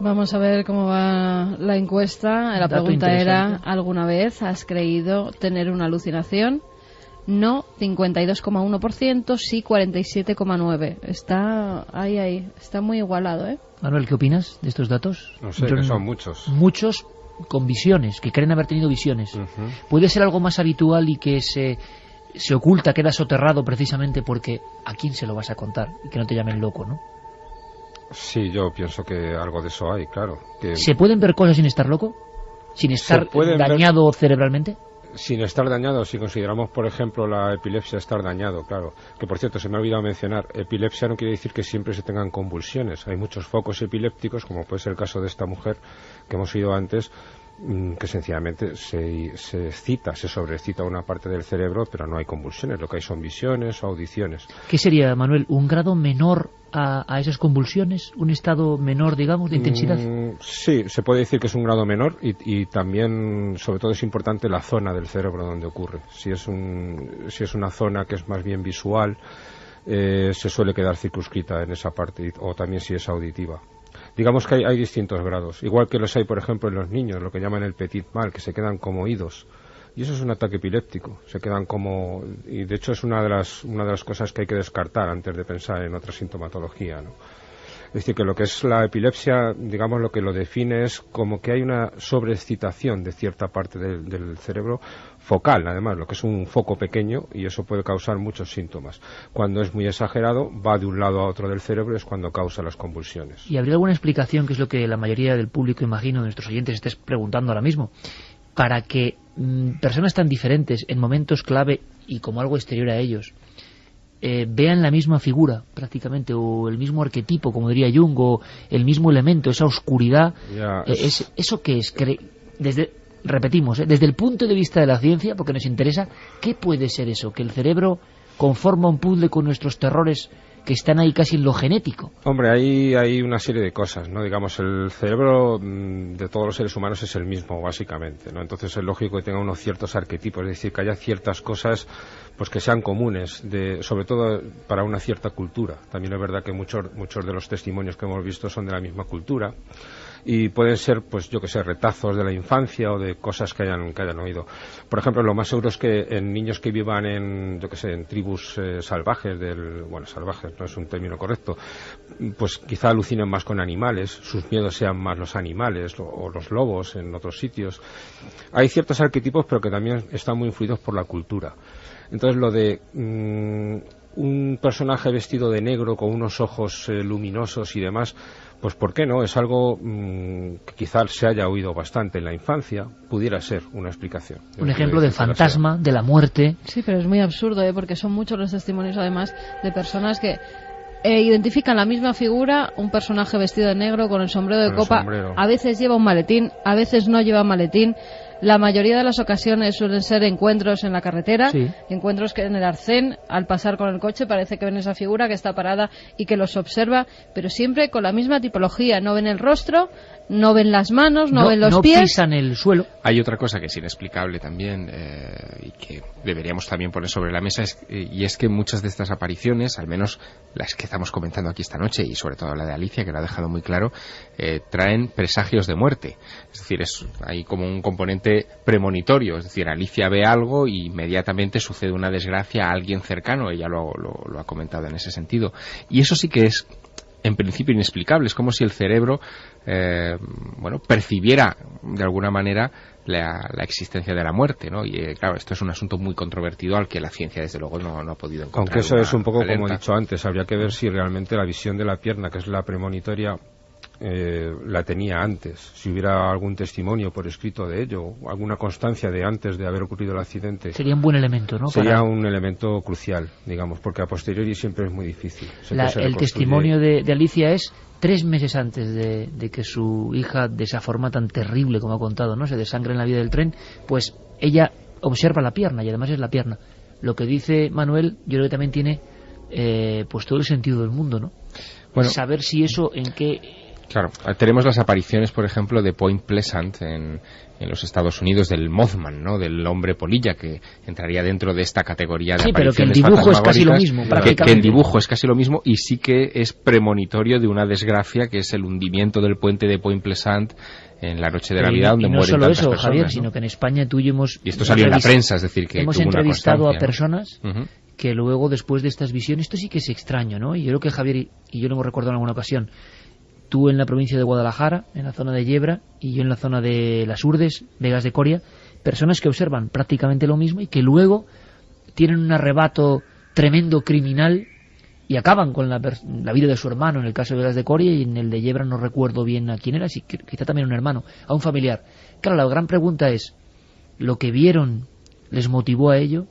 Vamos a ver cómo va la encuesta. La pregunta era, ¿alguna vez has creído tener una alucinación? No, 52,1%, sí, 47,9%. Está ahí, está muy igualado, ¿eh? Manuel, ¿qué opinas de estos datos? No sé, que son muchos. Muchos con visiones, que creen haber tenido visiones. ¿Puede ser algo más habitual y que se oculta, queda soterrado precisamente porque a quién se lo vas a contar y que no te llamen loco, ¿no? Sí, yo pienso que algo de eso hay, claro. ¿Se pueden ver cosas sin estar loco? ¿Sin estar dañado cerebralmente? Sin estar dañado, si consideramos, por ejemplo, la epilepsia estar dañado, claro. Que, por cierto, se me ha olvidado mencionar, epilepsia no quiere decir que siempre se tengan convulsiones. Hay muchos focos epilépticos, como puede ser el caso de esta mujer que hemos oído antes, que sencillamente se excita, se sobreexcita una parte del cerebro, pero no hay convulsiones. Lo que hay son visiones o audiciones. ¿Qué sería, Manuel, un grado menor a esas convulsiones? ¿Un estado menor, digamos, de intensidad? Sí, se puede decir que es un grado menor y también, sobre todo, es importante la zona del cerebro donde ocurre. Si es una zona que es más bien visual, se suele quedar circunscrita en esa parte, o también si es auditiva. Digamos que hay distintos grados, igual que los hay, por ejemplo, en los niños, lo que llaman el petit mal, que se quedan como oídos. Y eso es un ataque epiléptico, se quedan como... Y de hecho es una de las cosas que hay que descartar antes de pensar en otra sintomatología, ¿no? Es decir, que lo que es la epilepsia, digamos, lo que lo define es como que hay una sobreexcitación de cierta parte del cerebro focal, además, lo que es un foco pequeño, y eso puede causar muchos síntomas. Cuando es muy exagerado, va de un lado a otro del cerebro, es cuando causa las convulsiones. ¿Y habría alguna explicación, que es lo que la mayoría del público, imagino, de nuestros oyentes, estés preguntando ahora mismo, para que personas tan diferentes en momentos clave y como algo exterior a ellos vean la misma figura prácticamente, o el mismo arquetipo, como diría Jung, o el mismo elemento, esa oscuridad? ¿Eso qué es? Repetimos, desde el punto de vista de la ciencia, porque nos interesa, ¿qué puede ser eso? ¿Que el cerebro conforma un puzzle con nuestros terrores que están ahí casi en lo genético? Hombre, hay una serie de cosas, ¿no? Digamos, el cerebro de todos los seres humanos es el mismo, básicamente, ¿no? Entonces es lógico que tenga unos ciertos arquetipos, es decir, que haya ciertas cosas pues que sean comunes, sobre todo para una cierta cultura. También es verdad que muchos de los testimonios que hemos visto son de la misma cultura. y pueden ser, pues yo que sé, retazos de la infancia o de cosas que hayan oído. Por ejemplo, lo más seguro es que en niños que vivan en, yo que sé, en tribus salvajes, salvajes no es un término correcto, pues quizá alucinen más con animales, sus miedos sean más los animales o los lobos en otros sitios. Hay ciertos arquetipos, pero que también están muy influidos por la cultura. Entonces, lo de un personaje vestido de negro con unos ojos luminosos y demás, pues ¿por qué no? Es algo que quizás se haya oído bastante en la infancia, pudiera ser una explicación. Un ejemplo de fantasma, de la muerte. Sí, pero es muy absurdo, porque son muchos los testimonios, además, de personas que identifican la misma figura, un personaje vestido de negro con el sombrero de copa. A veces lleva un maletín, a veces no lleva maletín. La mayoría de las ocasiones suelen ser encuentros en la carretera, sí. Encuentros que en el arcén, al pasar con el coche, parece que ven esa figura que está parada y que los observa, pero siempre con la misma tipología. No ven el rostro, no ven las manos, no ven los pies. No pisan el suelo. Hay otra cosa que es inexplicable también y que deberíamos también poner sobre la mesa, y es que muchas de estas apariciones, al menos las que estamos comentando aquí esta noche, y sobre todo la de Alicia, que lo ha dejado muy claro, traen presagios de muerte. Es decir, hay como un componente premonitorio, es decir, Alicia ve algo y inmediatamente sucede una desgracia a alguien cercano, ella lo ha comentado en ese sentido, y eso sí que es en principio inexplicable. Es como si el cerebro percibiera de alguna manera la existencia de la muerte, ¿no? Y claro, esto es un asunto muy controvertido al que la ciencia desde luego no ha podido encontrar. Aunque eso es un poco alerta. Como he dicho antes, habría que ver si realmente la visión de la pierna, que es la premonitoria, la tenía antes, si hubiera algún testimonio por escrito de ello, alguna constancia de antes de haber ocurrido el accidente. Sería un buen elemento, ¿no? Sería un elemento crucial, digamos, porque a posteriori siempre es muy difícil. El testimonio de Alicia es 3 meses antes de que su hija, de esa forma tan terrible como ha contado, ¿no?, se desangre en la vía del tren, pues ella observa la pierna, y además es la pierna. Lo que dice Manuel, yo creo que también tiene pues todo el sentido del mundo, ¿no? Bueno, saber si eso en qué... Claro, tenemos las apariciones, por ejemplo, de Point Pleasant en los Estados Unidos, del Mothman, ¿no?, del hombre polilla, que entraría dentro de esta categoría de apariciones. Sí, pero que el dibujo es casi lo mismo, prácticamente. Que el dibujo es casi lo mismo, y sí que es premonitorio de una desgracia, que es el hundimiento del puente de Point Pleasant en la noche de Navidad, donde mueren tantas personas. No solo eso, Javier, sino que en España tú y yo hemos... Y esto salió en la prensa, es decir, que hemos entrevistado a personas que luego, después de estas visiones, esto sí que es extraño, ¿no? Y yo creo que Javier y yo lo hemos recordado en alguna ocasión. Tú en la provincia de Guadalajara, en la zona de Yebra, y yo en la zona de Las Urdes, Vegas de Coria, personas que observan prácticamente lo mismo y que luego tienen un arrebato tremendo criminal y acaban con la vida de su hermano, en el caso de Vegas de Coria, y en el de Yebra no recuerdo bien a quién era, quizá también un hermano, a un familiar. Claro, la gran pregunta es, ¿lo que vieron les motivó a ello?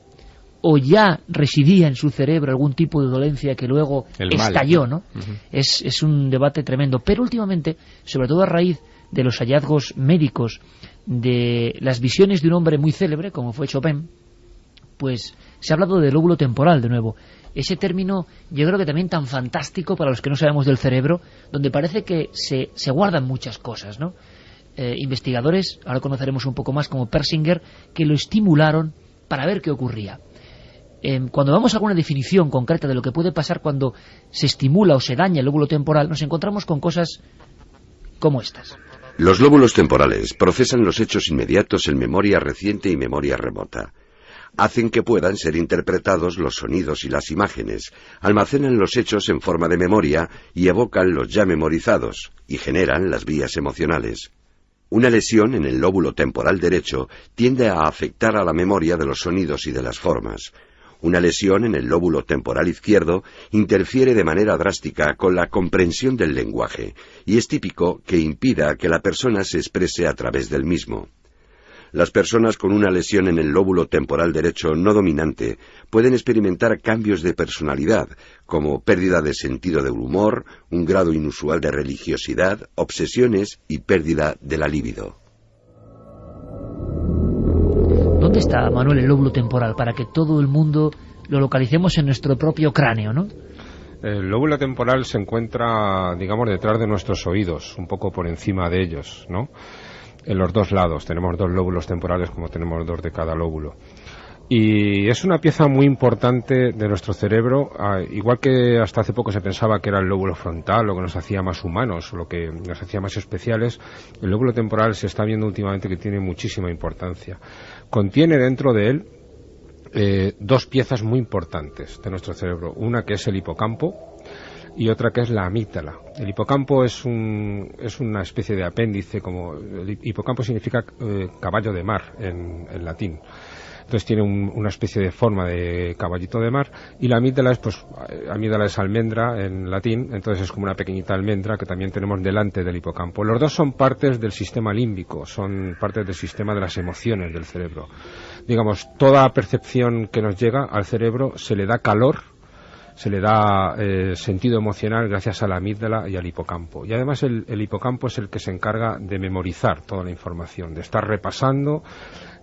¿O ya residía en su cerebro algún tipo de dolencia que luego estalló, ¿no? Es un debate tremendo. Pero últimamente, sobre todo a raíz de los hallazgos médicos, de las visiones de un hombre muy célebre, como fue Chopin, pues se ha hablado del lóbulo temporal de nuevo. Ese término, yo creo que también tan fantástico para los que no sabemos del cerebro, donde parece que se guardan muchas cosas, ¿no? Investigadores, ahora conoceremos un poco más, como Persinger, que lo estimularon para ver qué ocurría. Cuando vamos a alguna definición concreta de lo que puede pasar cuando se estimula o se daña el lóbulo temporal, nos encontramos con cosas como estas. Los lóbulos temporales procesan los hechos inmediatos en memoria reciente y memoria remota. Hacen que puedan ser interpretados los sonidos y las imágenes, almacenan los hechos en forma de memoria y evocan los ya memorizados, y generan las vías emocionales. Una lesión en el lóbulo temporal derecho tiende a afectar a la memoria de los sonidos y de las formas. Una lesión en el lóbulo temporal izquierdo interfiere de manera drástica con la comprensión del lenguaje, y es típico que impida que la persona se exprese a través del mismo. Las personas con una lesión en el lóbulo temporal derecho no dominante pueden experimentar cambios de personalidad, como pérdida de sentido del humor, un grado inusual de religiosidad, obsesiones y pérdida de la libido. ¿Dónde está, Manuel, el lóbulo temporal? Para que todo el mundo lo localicemos en nuestro propio cráneo, ¿no? El lóbulo temporal se encuentra, digamos, detrás de nuestros oídos, un poco por encima de ellos, ¿no? En los dos lados. Tenemos 2 lóbulos temporales, como tenemos 2 de cada lóbulo. Y es una pieza muy importante de nuestro cerebro, igual que hasta hace poco se pensaba que era el lóbulo frontal lo que nos hacía más humanos, lo que nos hacía más especiales. El lóbulo temporal se está viendo últimamente que tiene muchísima importancia. Contiene dentro de él dos piezas muy importantes de nuestro cerebro, una que es el hipocampo y otra que es la amígdala. El hipocampo es una especie de apéndice, como el hipocampo significa caballo de mar en latín. Entonces tiene una especie de forma de caballito de mar, y la amígdala es almendra en latín, entonces es como una pequeñita almendra que también tenemos delante del hipocampo. Los dos son partes del sistema límbico, son partes del sistema de las emociones del cerebro. Digamos, toda percepción que nos llega al cerebro se le da calor, se le da sentido emocional gracias a la amígdala y al hipocampo. Y además el hipocampo es el que se encarga de memorizar toda la información, de estar repasando,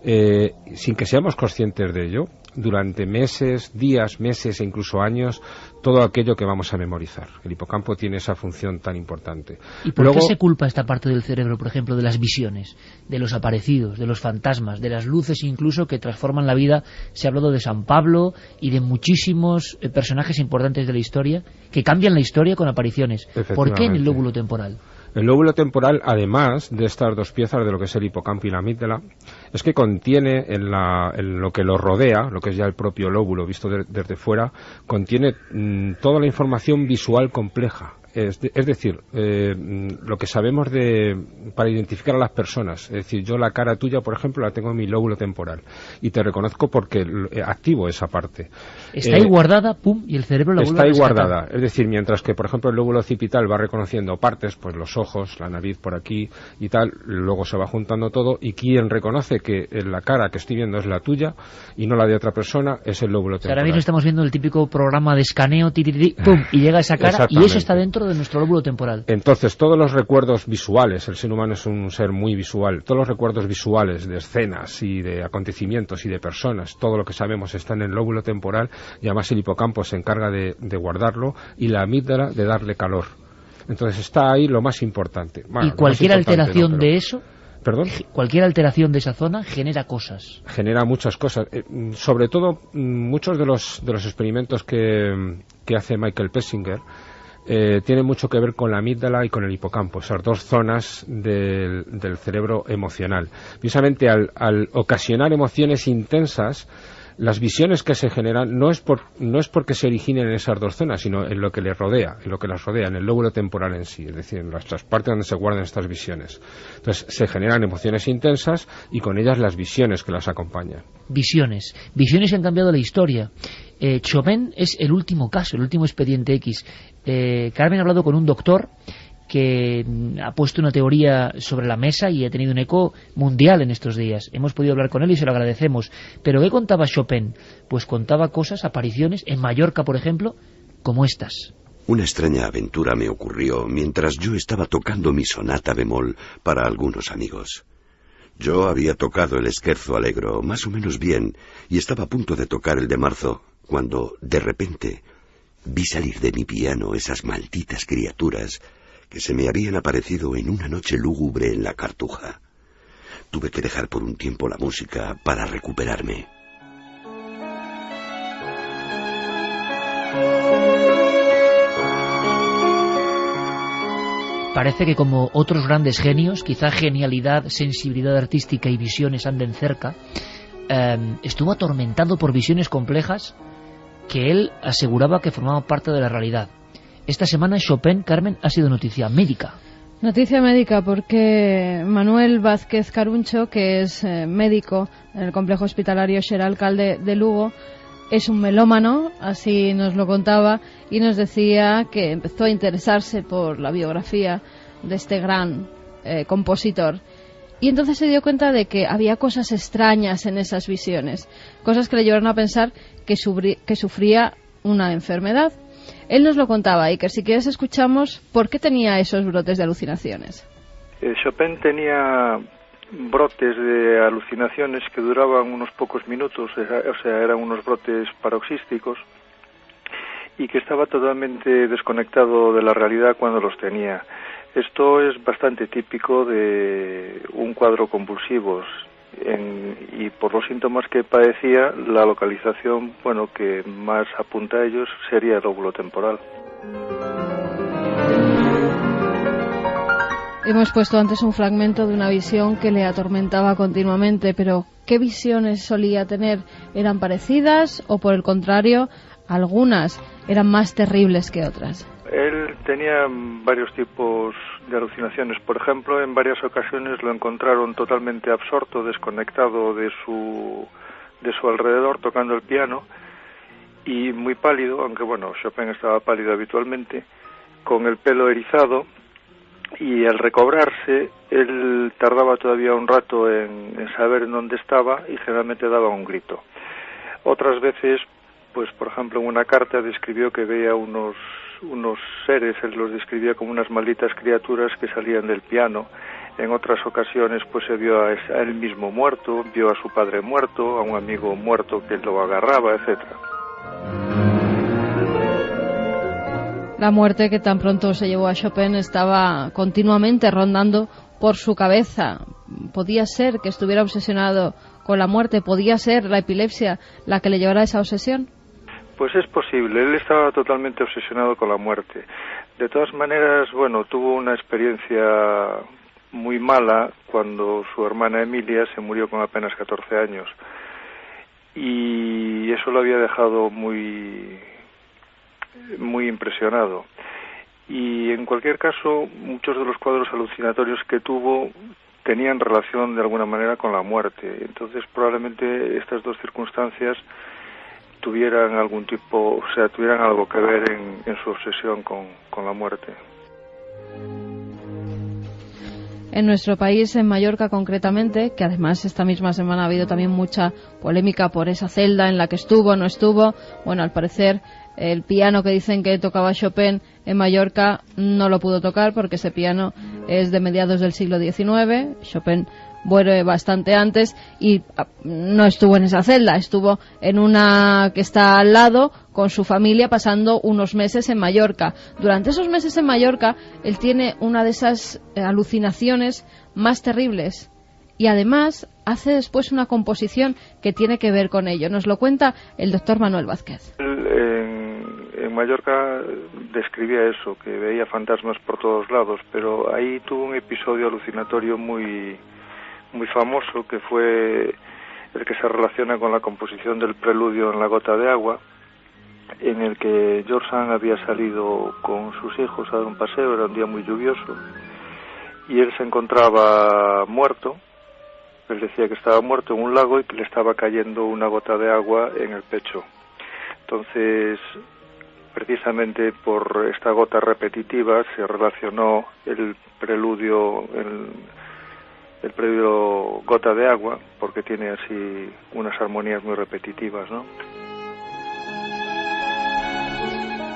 sin que seamos conscientes de ello, durante meses, días, meses e incluso años, todo aquello que vamos a memorizar. El hipocampo tiene esa función tan importante. ¿Y por qué se culpa esta parte del cerebro, por ejemplo, de las visiones, de los aparecidos, de los fantasmas, de las luces incluso que transforman la vida? Se ha hablado de San Pablo y de muchísimos personajes importantes de la historia que cambian la historia con apariciones. ¿Por qué en el lóbulo temporal? El lóbulo temporal, además de estas dos piezas de lo que es el hipocampo y la amígdala, es que contiene en lo que lo rodea, lo que es ya el propio lóbulo visto desde fuera, contiene toda la información visual compleja. Es decir, lo que sabemos para identificar a las personas. Es decir, yo la cara tuya, por ejemplo, la tengo en mi lóbulo temporal y te reconozco porque activo esa parte. Está ahí guardada, pum, y el cerebro la vuelve a rescatar. Está ahí guardada. Es decir, mientras que, por ejemplo, el lóbulo occipital va reconociendo partes, pues los ojos, la nariz por aquí y tal, luego se va juntando todo, y quien reconoce que la cara que estoy viendo es la tuya y no la de otra persona es el lóbulo temporal. Ahora mismo estamos viendo el típico programa de escaneo, pum, y llega esa cara y eso está dentro de nuestro lóbulo temporal. Entonces, todos los recuerdos visuales, el ser humano es un ser muy visual, todos los recuerdos visuales de escenas y de acontecimientos y de personas, todo lo que sabemos está en el lóbulo temporal, y además el hipocampo se encarga de guardarlo y la amígdala de darle calor. Entonces está ahí lo más importante. Bueno, y cualquier alteración de eso, ¿perdón? Cualquier alteración de esa zona genera cosas. Genera muchas cosas. Sobre todo, muchos de los experimentos que hace Michael Pessinger tiene mucho que ver con la amígdala y con el hipocampo, esas dos zonas del cerebro emocional. Precisamente al ocasionar emociones intensas, las visiones que se generan no es porque se originen en esas dos zonas, sino en lo que les rodea, en el lóbulo temporal en sí, es decir, en las partes donde se guardan estas visiones. Entonces se generan emociones intensas y con ellas las visiones que las acompañan. Visiones que han cambiado la historia. Chopin es el último caso, el último expediente X. Carmen ha hablado con un doctor que ha puesto una teoría sobre la mesa y ha tenido un eco mundial en estos días. Hemos podido hablar con él y se lo agradecemos. ¿Pero qué contaba Chopin? Pues contaba cosas, apariciones, en Mallorca, por ejemplo, como estas. Una extraña aventura me ocurrió mientras yo estaba tocando mi sonata bemol para algunos amigos. Yo había tocado el scherzo allegro más o menos bien y estaba a punto de tocar el de marzo, cuando, de repente, vi salir de mi piano esas malditas criaturas que se me habían aparecido en una noche lúgubre en la Cartuja. Tuve que dejar por un tiempo la música para recuperarme. Parece que como otros grandes genios, quizá genialidad, sensibilidad artística y visiones anden cerca, estuvo atormentado por visiones complejas que él aseguraba que formaban parte de la realidad. Esta semana Chopin, Carmen, ha sido noticia médica. Noticia médica porque Manuel Vázquez Caruncho, que es médico en el complejo hospitalario Xeralcalde de Lugo, es un melómano, así nos lo contaba, y nos decía que empezó a interesarse por la biografía de este gran compositor. Y entonces se dio cuenta de que había cosas extrañas en esas visiones, cosas que le llevaron a pensar que sufría una enfermedad. Él nos lo contaba, Iker, si quieres escuchamos por qué tenía esos brotes de alucinaciones. Chopin tenía brotes de alucinaciones que duraban unos pocos minutos, o sea, eran unos brotes paroxísticos, y que estaba totalmente desconectado de la realidad cuando los tenía. Esto es bastante típico de un cuadro convulsivo. y por los síntomas que padecía, la localización, bueno, que más apunta a ellos sería el lóbulo temporal. Hemos puesto antes un fragmento de una visión que le atormentaba continuamente, pero ¿qué visiones solía tener? ¿Eran parecidas o, por el contrario, algunas eran más terribles que otras? Él tenía varios tipos de alucinaciones. Por ejemplo, en varias ocasiones lo encontraron totalmente absorto, desconectado de su alrededor, tocando el piano, y muy pálido, aunque bueno, Chopin estaba pálido habitualmente, con el pelo erizado, y al recobrarse él tardaba todavía un rato en saber en dónde estaba y generalmente daba un grito. Otras veces, pues por ejemplo en una carta describió que veía unos seres, él los describía como unas malditas criaturas que salían del piano. En otras ocasiones pues se vio a él mismo muerto, vio a su padre muerto, a un amigo muerto que lo agarraba, etcétera. La muerte que tan pronto se llevó a Chopin estaba continuamente rondando por su cabeza. ¿Podía ser que estuviera obsesionado con la muerte? ¿Podía ser la epilepsia la que le llevara a esa obsesión? Pues es posible, él estaba totalmente obsesionado con la muerte. De todas maneras, bueno, tuvo una experiencia muy mala cuando su hermana Emilia se murió con apenas 14 años. Y eso lo había dejado muy impresionado. Y en cualquier caso, muchos de los cuadros alucinatorios que tuvo tenían relación de alguna manera con la muerte. Entonces, probablemente estas dos circunstancias tuvieran algún tipo, o sea, tuvieran algo que ver en su obsesión con la muerte. En nuestro país, en Mallorca concretamente, que además esta misma semana ha habido también mucha polémica por esa celda en la que estuvo, no estuvo, bueno, al parecer el piano que dicen que tocaba Chopin en Mallorca no lo pudo tocar porque ese piano es de mediados del siglo XIX, Chopin muere bastante antes y no estuvo en esa celda, estuvo en una que está al lado con su familia pasando unos meses en Mallorca. Durante esos meses en Mallorca él tiene una de esas alucinaciones más terribles y además hace después una composición que tiene que ver con ello. Nos lo cuenta el doctor Manuel Vázquez. En Mallorca describía eso, que veía fantasmas por todos lados, pero ahí tuvo un episodio alucinatorio muy famoso, que fue el que se relaciona con la composición del preludio en La gota de agua, en el que George Sand había salido con sus hijos a dar un paseo, era un día muy lluvioso, y él se encontraba muerto. Él decía que estaba muerto en un lago y que le estaba cayendo una gota de agua en el pecho. Entonces, precisamente por esta gota repetitiva se relacionó el preludio Gota de agua, porque tiene así unas armonías muy repetitivas, ¿no?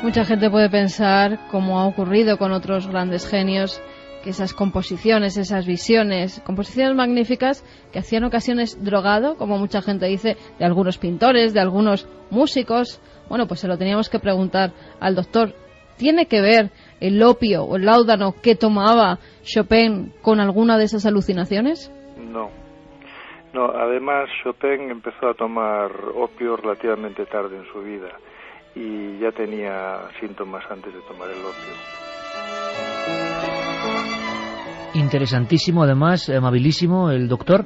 Mucha gente puede pensar, como ha ocurrido con otros grandes genios, que esas composiciones, esas visiones, composiciones magníficas que hacían ocasiones drogado, como mucha gente dice, de algunos pintores, de algunos músicos. Bueno, pues se lo teníamos que preguntar al doctor. ¿Tiene que ver el opio o el láudano que tomaba Chopin con alguna de esas alucinaciones? No, además Chopin empezó a tomar opio relativamente tarde en su vida y ya tenía síntomas antes de tomar el opio. Interesantísimo, además, amabilísimo el doctor.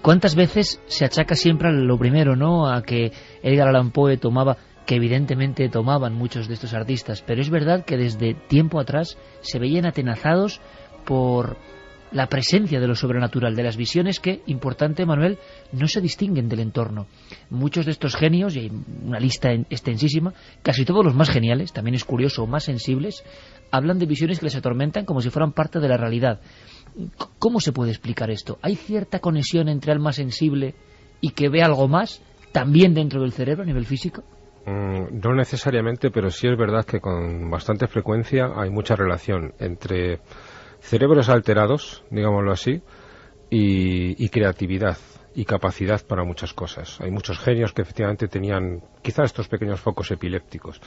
¿Cuántas veces se achaca siempre a lo primero, ¿no? A que Edgar Allan Poe tomaba, que evidentemente tomaban muchos de estos artistas, pero es verdad que desde tiempo atrás se veían atenazados por la presencia de lo sobrenatural, de las visiones que, importante Manuel, no se distinguen del entorno. Muchos de estos genios, y hay una lista extensísima, casi todos los más geniales, también es curioso, más sensibles, hablan de visiones que les atormentan como si fueran parte de la realidad. ¿Cómo se puede explicar esto? ¿Hay cierta conexión entre alma sensible y que ve algo más, también dentro del cerebro a nivel físico? No necesariamente, pero sí es verdad que con bastante frecuencia hay mucha relación entre cerebros alterados, digámoslo así, y creatividad y capacidad para muchas cosas. Hay muchos genios que efectivamente tenían quizás estos pequeños focos epilépticos.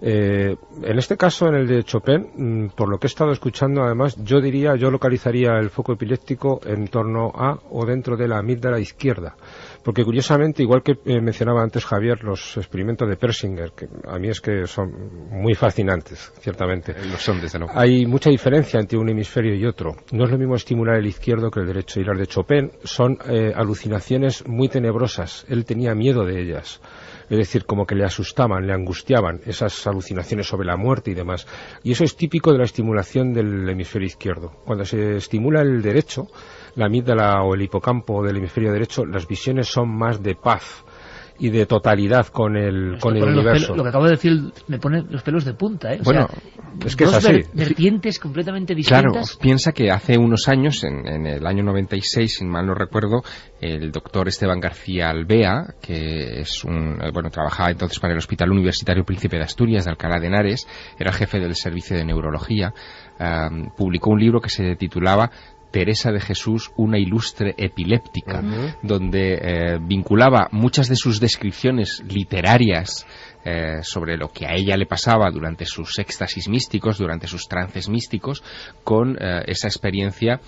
En este caso, en el de Chopin, por lo que he estado escuchando, además, yo localizaría el foco epiléptico en torno a o dentro de la amígdala izquierda. Porque curiosamente, igual que mencionaba antes Javier, los experimentos de Persinger, que a mí es que son muy fascinantes, ciertamente. Lo son, desde luego. Hay mucha diferencia entre un hemisferio y otro. No es lo mismo estimular el izquierdo que el derecho. Y las de Chopin son alucinaciones muy tenebrosas. Él tenía miedo de ellas. Es decir, como que le asustaban, le angustiaban esas alucinaciones sobre la muerte y demás. Y eso es típico de la estimulación del hemisferio izquierdo. Cuando se estimula el derecho, la amígdala o el hipocampo del hemisferio derecho, las visiones son más de paz y de totalidad con el universo. Lo que acabo de decir me pone los pelos de punta, ¿eh? Bueno, es que es así. Vertientes completamente distintas. Claro, piensa que hace unos años, en el año 96, si mal no recuerdo, el doctor Esteban García Albea, que es trabajaba entonces para el Hospital Universitario Príncipe de Asturias de Alcalá de Henares, era jefe del servicio de neurología, publicó un libro que se titulaba Teresa de Jesús, una ilustre epiléptica, donde vinculaba muchas de sus descripciones literarias sobre lo que a ella le pasaba durante sus éxtasis místicos, durante sus trances místicos, con esa experiencia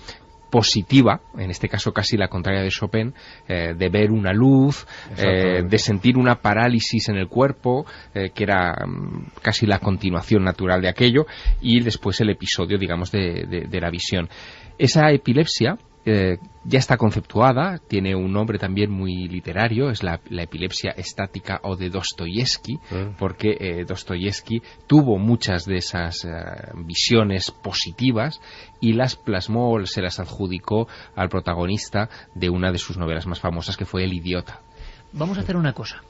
positiva, en este caso casi la contraria de Chopin, de ver una luz, de sentir una parálisis en el cuerpo, que era casi la continuación natural de aquello, y después el episodio, digamos, de la visión. Esa epilepsia ya está conceptuada, tiene un nombre también muy literario, es la epilepsia estática o de Dostoyevsky, porque Dostoyevsky tuvo muchas de esas visiones positivas y las plasmó, se las adjudicó al protagonista de una de sus novelas más famosas, que fue El idiota. Vamos a hacer una cosa.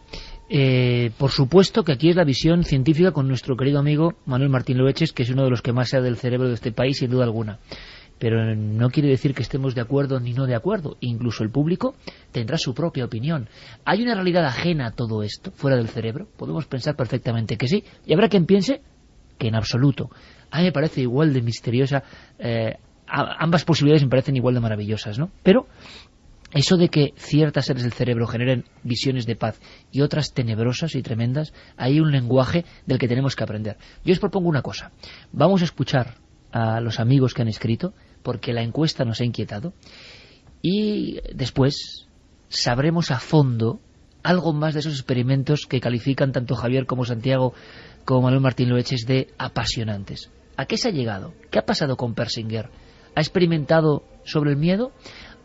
Por supuesto que aquí es la visión científica con nuestro querido amigo Manuel Martín Loeches, que es uno de los que más sabe del cerebro de este país, sin duda alguna. Pero no quiere decir que estemos de acuerdo ni no de acuerdo. Incluso el público tendrá su propia opinión. ¿Hay una realidad ajena a todo esto, fuera del cerebro? Podemos pensar perfectamente que sí. Y habrá quien piense que en absoluto. A mí me parece igual de misteriosa. Ambas posibilidades me parecen igual de maravillosas, ¿no? Pero eso de que ciertas áreas del cerebro generen visiones de paz y otras tenebrosas y tremendas, hay un lenguaje del que tenemos que aprender. Yo os propongo una cosa. Vamos a escuchar a los amigos que han escrito, porque la encuesta nos ha inquietado, y después sabremos a fondo algo más de esos experimentos que califican tanto Javier como Santiago como Manuel Martín Loeches de apasionantes. ¿A qué se ha llegado? ¿Qué ha pasado con Persinger? ¿Ha experimentado sobre el miedo?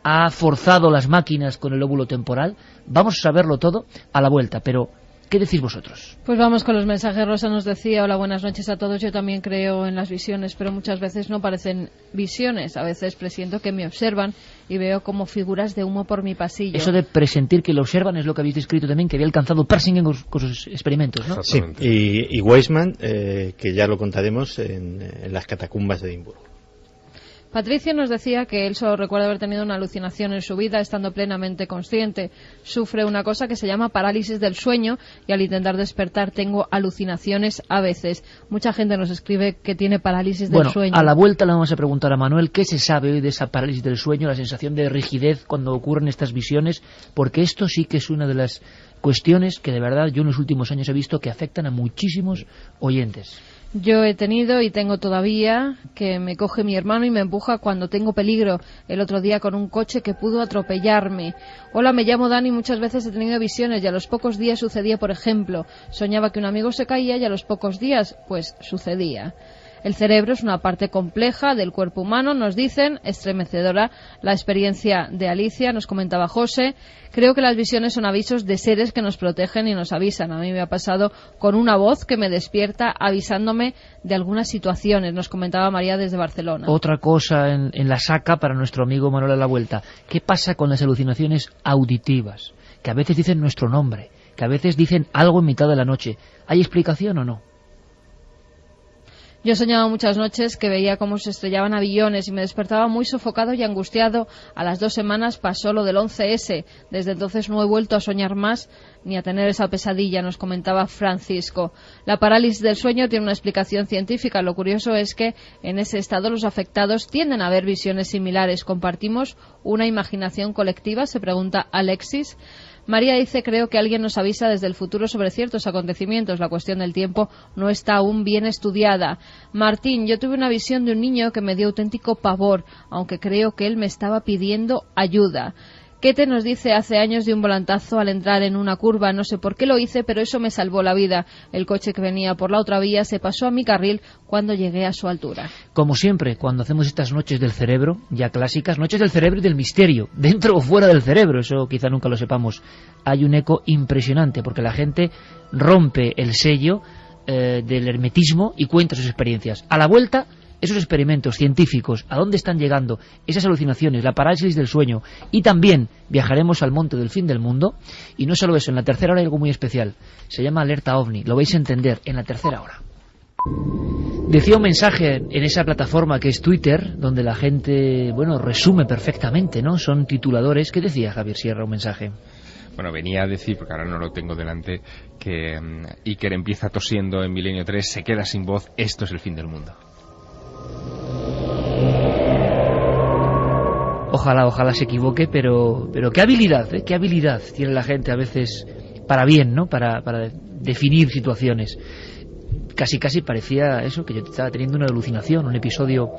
¿Ha forzado las máquinas con el lóbulo temporal? Vamos a saberlo todo a la vuelta, pero ¿qué decís vosotros? Pues vamos con los mensajes. Rosa nos decía: hola, buenas noches a todos. Yo también creo en las visiones, pero muchas veces no parecen visiones. A veces presiento que me observan y veo como figuras de humo por mi pasillo. Eso de presentir que lo observan es lo que habéis descrito también, que había alcanzado Persinger con sus experimentos, ¿no? Sí, y Weisman, que ya lo contaremos en las catacumbas de Edimburgo. Patricio nos decía que él solo recuerda haber tenido una alucinación en su vida estando plenamente consciente. Sufre una cosa que se llama parálisis del sueño y al intentar despertar tengo alucinaciones a veces. Mucha gente nos escribe que tiene parálisis del sueño. Bueno, a la vuelta le vamos a preguntar a Manuel qué se sabe hoy de esa parálisis del sueño, la sensación de rigidez cuando ocurren estas visiones, porque esto sí que es una de las cuestiones que de verdad yo en los últimos años he visto que afectan a muchísimos oyentes. Yo he tenido y tengo todavía que me coge mi hermano y me empuja cuando tengo peligro. El otro día con un coche que pudo atropellarme. Hola, me llamo Dani. Muchas veces he tenido visiones y a los pocos días sucedía, por ejemplo, soñaba que un amigo se caía y a los pocos días, pues sucedía. El cerebro es una parte compleja del cuerpo humano, nos dicen, estremecedora la experiencia de Alicia, nos comentaba José. Creo que las visiones son avisos de seres que nos protegen y nos avisan. A mí me ha pasado con una voz que me despierta avisándome de algunas situaciones, nos comentaba María desde Barcelona. Otra cosa en la saca para nuestro amigo Manuel a la vuelta. ¿Qué pasa con las alucinaciones auditivas? Que a veces dicen nuestro nombre, que a veces dicen algo en mitad de la noche. ¿Hay explicación o no? Yo soñaba muchas noches que veía cómo se estrellaban aviones y me despertaba muy sofocado y angustiado. A las 2 semanas pasó lo del 11S. Desde entonces no he vuelto a soñar más ni a tener esa pesadilla, nos comentaba Francisco. La parálisis del sueño tiene una explicación científica. Lo curioso es que en ese estado los afectados tienden a ver visiones similares. ¿Compartimos una imaginación colectiva?, se pregunta Alexis. María dice: creo que alguien nos avisa desde el futuro sobre ciertos acontecimientos. La cuestión del tiempo no está aún bien estudiada. Martín: yo tuve una visión de un niño que me dio auténtico pavor, aunque creo que él me estaba pidiendo ayuda. Kete nos dice: hace años di un volantazo al entrar en una curva, no sé por qué lo hice, pero eso me salvó la vida. El coche que venía por la otra vía se pasó a mi carril cuando llegué a su altura. Como siempre, cuando hacemos estas noches del cerebro, ya clásicas, noches del cerebro y del misterio, dentro o fuera del cerebro, eso quizá nunca lo sepamos, hay un eco impresionante, porque la gente rompe el sello del hermetismo y cuenta sus experiencias. A la vuelta, esos experimentos científicos, a dónde están llegando, esas alucinaciones, la parálisis del sueño, y también viajaremos al monte del fin del mundo. Y no solo eso, en la tercera hora hay algo muy especial, se llama Alerta OVNI, lo vais a entender en la tercera hora. Decía un mensaje en esa plataforma que es Twitter, donde la gente, bueno, resume perfectamente, ¿no? Son tituladores. ¿Qué decía Javier Sierra, un mensaje? Bueno, venía a decir, porque ahora no lo tengo delante, que Iker empieza tosiendo en Milenio 3, se queda sin voz, esto es el fin del mundo. Ojalá se equivoque, pero qué habilidad tiene la gente a veces para bien, ¿no? Para definir situaciones. Casi parecía eso, que yo estaba teniendo una alucinación, un episodio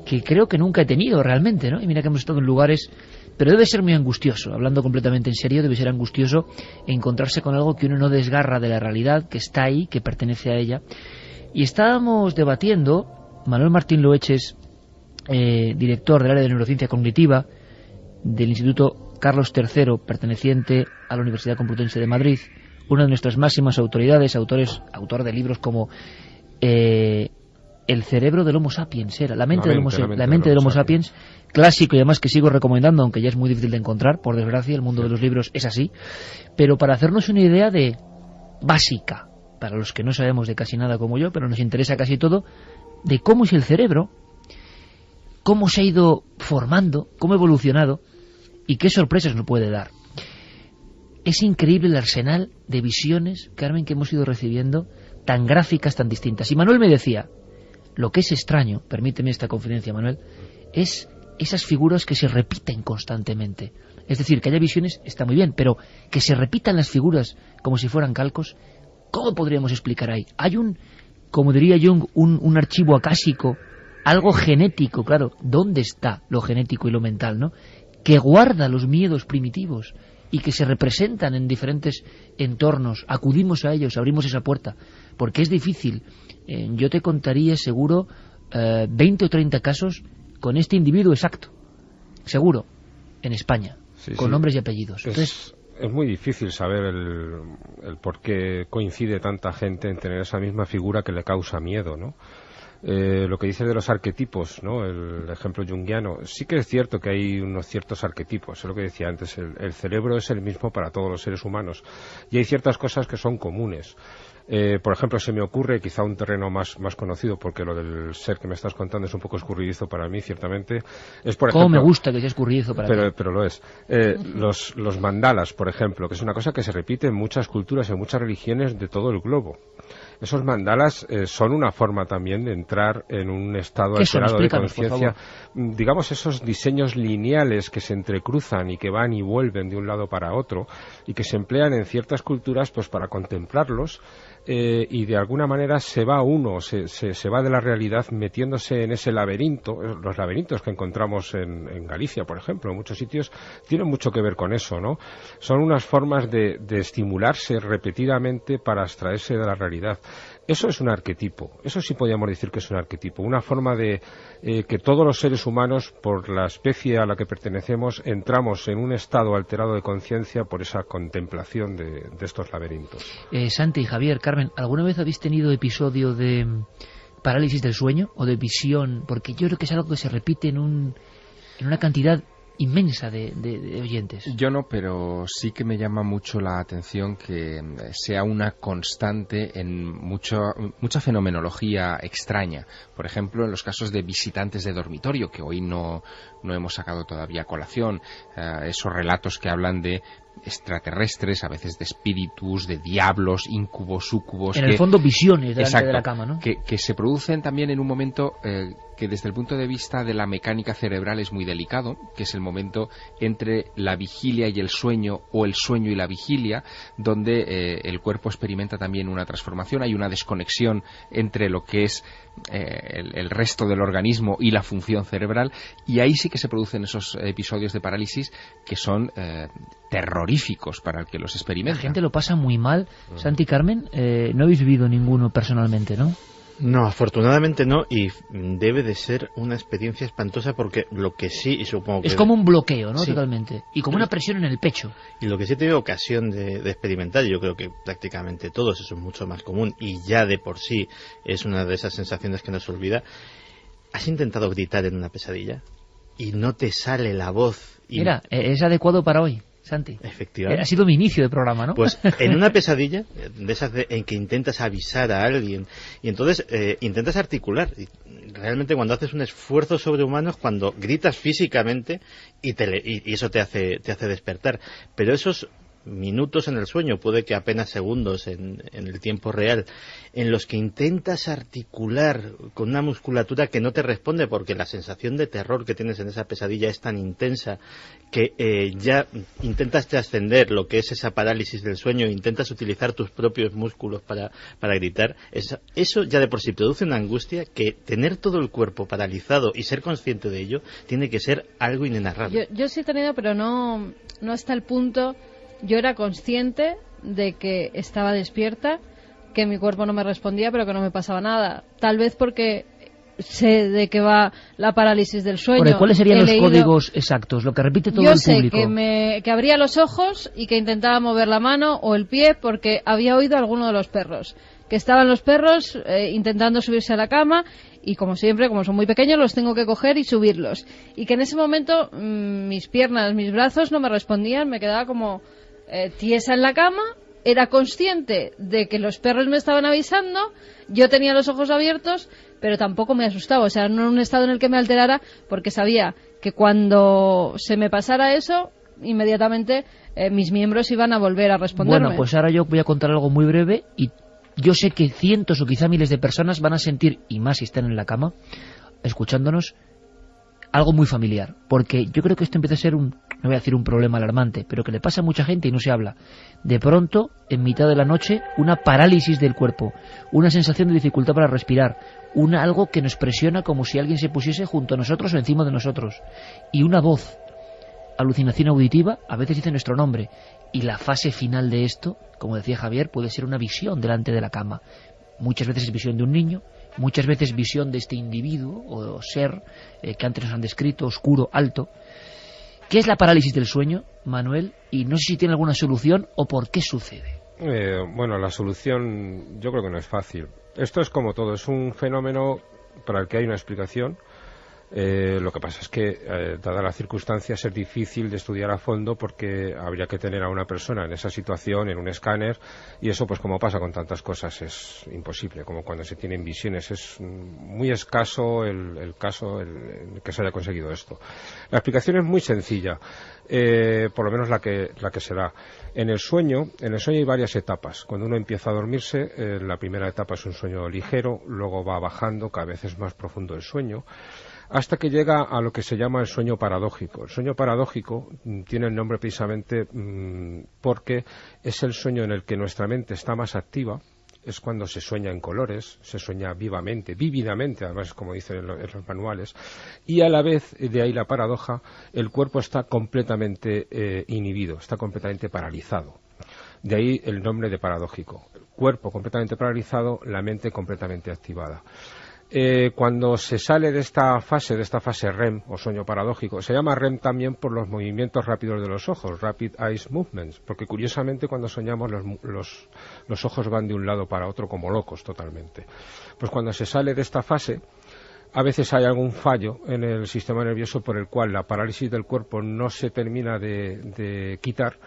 que creo que nunca he tenido realmente, ¿no? Y mira que hemos estado en lugares, pero debe ser muy angustioso, hablando completamente en serio, debe ser angustioso encontrarse con algo que uno no desgarra de la realidad, que está ahí, que pertenece a ella. Y estábamos debatiendo, Manuel Martín Loeches, director del área de neurociencia cognitiva del Instituto Carlos III, perteneciente a la Universidad Complutense de Madrid, una de nuestras máximas autoridades, autor de libros como El cerebro del Homo sapiens, la mente del Homo sapiens, clásico y además que sigo recomendando, aunque ya es muy difícil de encontrar, por desgracia, el mundo de los libros es así, pero para hacernos una idea de básica, para los que no sabemos de casi nada como yo, pero nos interesa casi todo, de cómo es el cerebro, cómo se ha ido formando, cómo ha evolucionado y qué sorpresas nos puede dar. Es increíble el arsenal de visiones, Carmen, que hemos ido recibiendo, tan gráficas, tan distintas. Y Manuel me decía, lo que es extraño, permíteme esta confidencia, Manuel, es esas figuras que se repiten constantemente. Es decir, que haya visiones está muy bien, pero que se repitan las figuras como si fueran calcos, ¿cómo podríamos explicar ahí? Hay como diría Jung, un archivo acásico, algo genético, claro, ¿dónde está lo genético y lo mental, no? Que guarda los miedos primitivos y que se representan en diferentes entornos. Acudimos a ellos, abrimos esa puerta, porque es difícil. Yo te contaría seguro 20 o 30 casos con este individuo exacto, seguro, en España, con nombres y apellidos. Entonces, es muy difícil saber el por qué coincide tanta gente en tener esa misma figura que le causa miedo, ¿no? Lo que dice de los arquetipos, ¿no? El ejemplo junguiano, sí que es cierto que hay unos ciertos arquetipos, es lo que decía antes, el cerebro es el mismo para todos los seres humanos y hay ciertas cosas que son comunes. Por ejemplo, se me ocurre quizá un terreno más conocido, porque lo del ser que me estás contando es un poco escurridizo para mí, ciertamente. Es, por ejemplo, ¿cómo me gusta que sea escurridizo para mí? Pero lo es. Los mandalas, por ejemplo, que es una cosa que se repite en muchas culturas, en muchas religiones de todo el globo. Esos mandalas son una forma también de entrar en un estado alterado de conciencia. Digamos, esos diseños lineales que se entrecruzan y que van y vuelven de un lado para otro y que se emplean en ciertas culturas pues para contemplarlos y de alguna manera se va uno, se va de la realidad metiéndose en ese laberinto. Los laberintos que encontramos en Galicia, por ejemplo, en muchos sitios, tienen mucho que ver con eso, ¿no? Son unas formas de estimularse repetidamente para abstraerse de la realidad. Eso es un arquetipo, eso sí podríamos decir que es un arquetipo, una forma de que todos los seres humanos, por la especie a la que pertenecemos, entramos en un estado alterado de conciencia por esa contemplación de estos laberintos. Santi y Javier, Carmen, ¿alguna vez habéis tenido episodio de parálisis del sueño o de visión? Porque yo creo que es algo que se repite en una cantidad inmensa de oyentes. Yo no, pero sí que me llama mucho la atención que sea una constante en mucha fenomenología extraña. Por ejemplo, en los casos de visitantes de dormitorio, que hoy no hemos sacado todavía a colación, esos relatos que hablan de extraterrestres, a veces de espíritus, de diablos, incubos, súcubos. En el fondo, visiones delante de la cama, ¿no? Que se producen también en un momento que desde el punto de vista de la mecánica cerebral es muy delicado, que es el momento entre la vigilia y el sueño, o el sueño y la vigilia, donde el cuerpo experimenta también una transformación, hay una desconexión entre lo que es el resto del organismo y la función cerebral, y ahí sí que se producen esos episodios de parálisis que son terroríficos para el que los experimenta. La gente lo pasa muy mal. Santi, Carmen, no habéis vivido ninguno personalmente, ¿no? No, afortunadamente no, y debe de ser una experiencia espantosa, porque lo que sí, y supongo que... Es como un bloqueo, ¿no? Sí. Totalmente. Y como una presión en el pecho. Y lo que sí he tenido ocasión de experimentar, yo creo que prácticamente todos, eso es mucho más común, y ya de por sí es una de esas sensaciones que nos olvida. ¿Has intentado gritar en una pesadilla? Y no te sale la voz. Y... Mira, es adecuado para hoy, Santi. Efectivamente. Ha sido mi inicio de programa, ¿no? Pues en una pesadilla, de esas en que intentas avisar a alguien, y entonces intentas articular. Y realmente cuando haces un esfuerzo sobrehumano es cuando gritas físicamente y eso te hace despertar. Pero esos minutos en el sueño, puede que apenas segundos en el tiempo real, en los que intentas articular con una musculatura que no te responde, porque la sensación de terror que tienes en esa pesadilla es tan intensa que ya intentas trascender lo que es esa parálisis del sueño e intentas utilizar tus propios músculos para gritar. Eso ya de por sí produce una angustia que tener todo el cuerpo paralizado y ser consciente de ello tiene que ser algo inenarrable. Yo sí he tenido, pero no hasta el punto. Yo era consciente de que estaba despierta, que mi cuerpo no me respondía, pero que no me pasaba nada. Tal vez porque sé de qué va la parálisis del sueño. Bueno, ¿cuáles serían los códigos exactos? Lo que repite todo el público. Yo sé que abría los ojos y que intentaba mover la mano o el pie, porque había oído a alguno de los perros. Que estaban los perros intentando subirse a la cama, y como siempre, como son muy pequeños, los tengo que coger y subirlos. Y que en ese momento mis piernas, mis brazos no me respondían, me quedaba como tiesa en la cama. Era consciente de que los perros me estaban avisando, yo tenía los ojos abiertos, pero tampoco me asustaba, o sea, no en un estado en el que me alterara, porque sabía que cuando se me pasara eso, inmediatamente mis miembros iban a volver a responderme. Bueno, pues ahora yo voy a contar algo muy breve, y yo sé que cientos o quizá miles de personas van a sentir, y más si están en la cama, escuchándonos, algo muy familiar, porque yo creo que esto empieza a ser no voy a decir un problema alarmante, pero que le pasa a mucha gente y no se habla. De pronto, en mitad de la noche, una parálisis del cuerpo, una sensación de dificultad para respirar, algo que nos presiona como si alguien se pusiese junto a nosotros o encima de nosotros, y una voz, alucinación auditiva, a veces dice nuestro nombre, y la fase final de esto, como decía Javier, puede ser una visión delante de la cama. Muchas veces es visión de un niño, muchas veces visión de este individuo o ser que antes nos han descrito, oscuro, alto. ¿Qué es la parálisis del sueño, Manuel? Y no sé si tiene alguna solución o por qué sucede. Bueno, la solución yo creo que no es fácil. Esto es como todo, es un fenómeno para el que hay una explicación. Lo que pasa es que, dadas las circunstancias, es difícil de estudiar a fondo, porque habría que tener a una persona en esa situación, en un escáner, y eso, pues como pasa con tantas cosas, es imposible. Como cuando se tienen visiones, es muy escaso el caso en que se haya conseguido esto. La explicación es muy sencilla, por lo menos la que se da. En el sueño hay varias etapas. Cuando uno empieza a dormirse, la primera etapa es un sueño ligero, luego va bajando, cada vez es más profundo el sueño, hasta que llega a lo que se llama el sueño paradójico. El sueño paradójico tiene el nombre precisamente porque es el sueño en el que nuestra mente está más activa, es cuando se sueña en colores, se sueña vivamente, vívidamente, además, como dicen en los manuales, y a la vez, de ahí la paradoja, el cuerpo está completamente inhibido, está completamente paralizado. De ahí el nombre de paradójico. El cuerpo completamente paralizado, la mente completamente activada. Cuando se sale de esta fase REM o sueño paradójico, se llama REM también por los movimientos rápidos de los ojos, Rapid Eye Movements, porque curiosamente cuando soñamos los ojos van de un lado para otro como locos totalmente. Pues cuando se sale de esta fase, A veces hay algún fallo en el sistema nervioso por el cual la parálisis del cuerpo no se termina de quitar,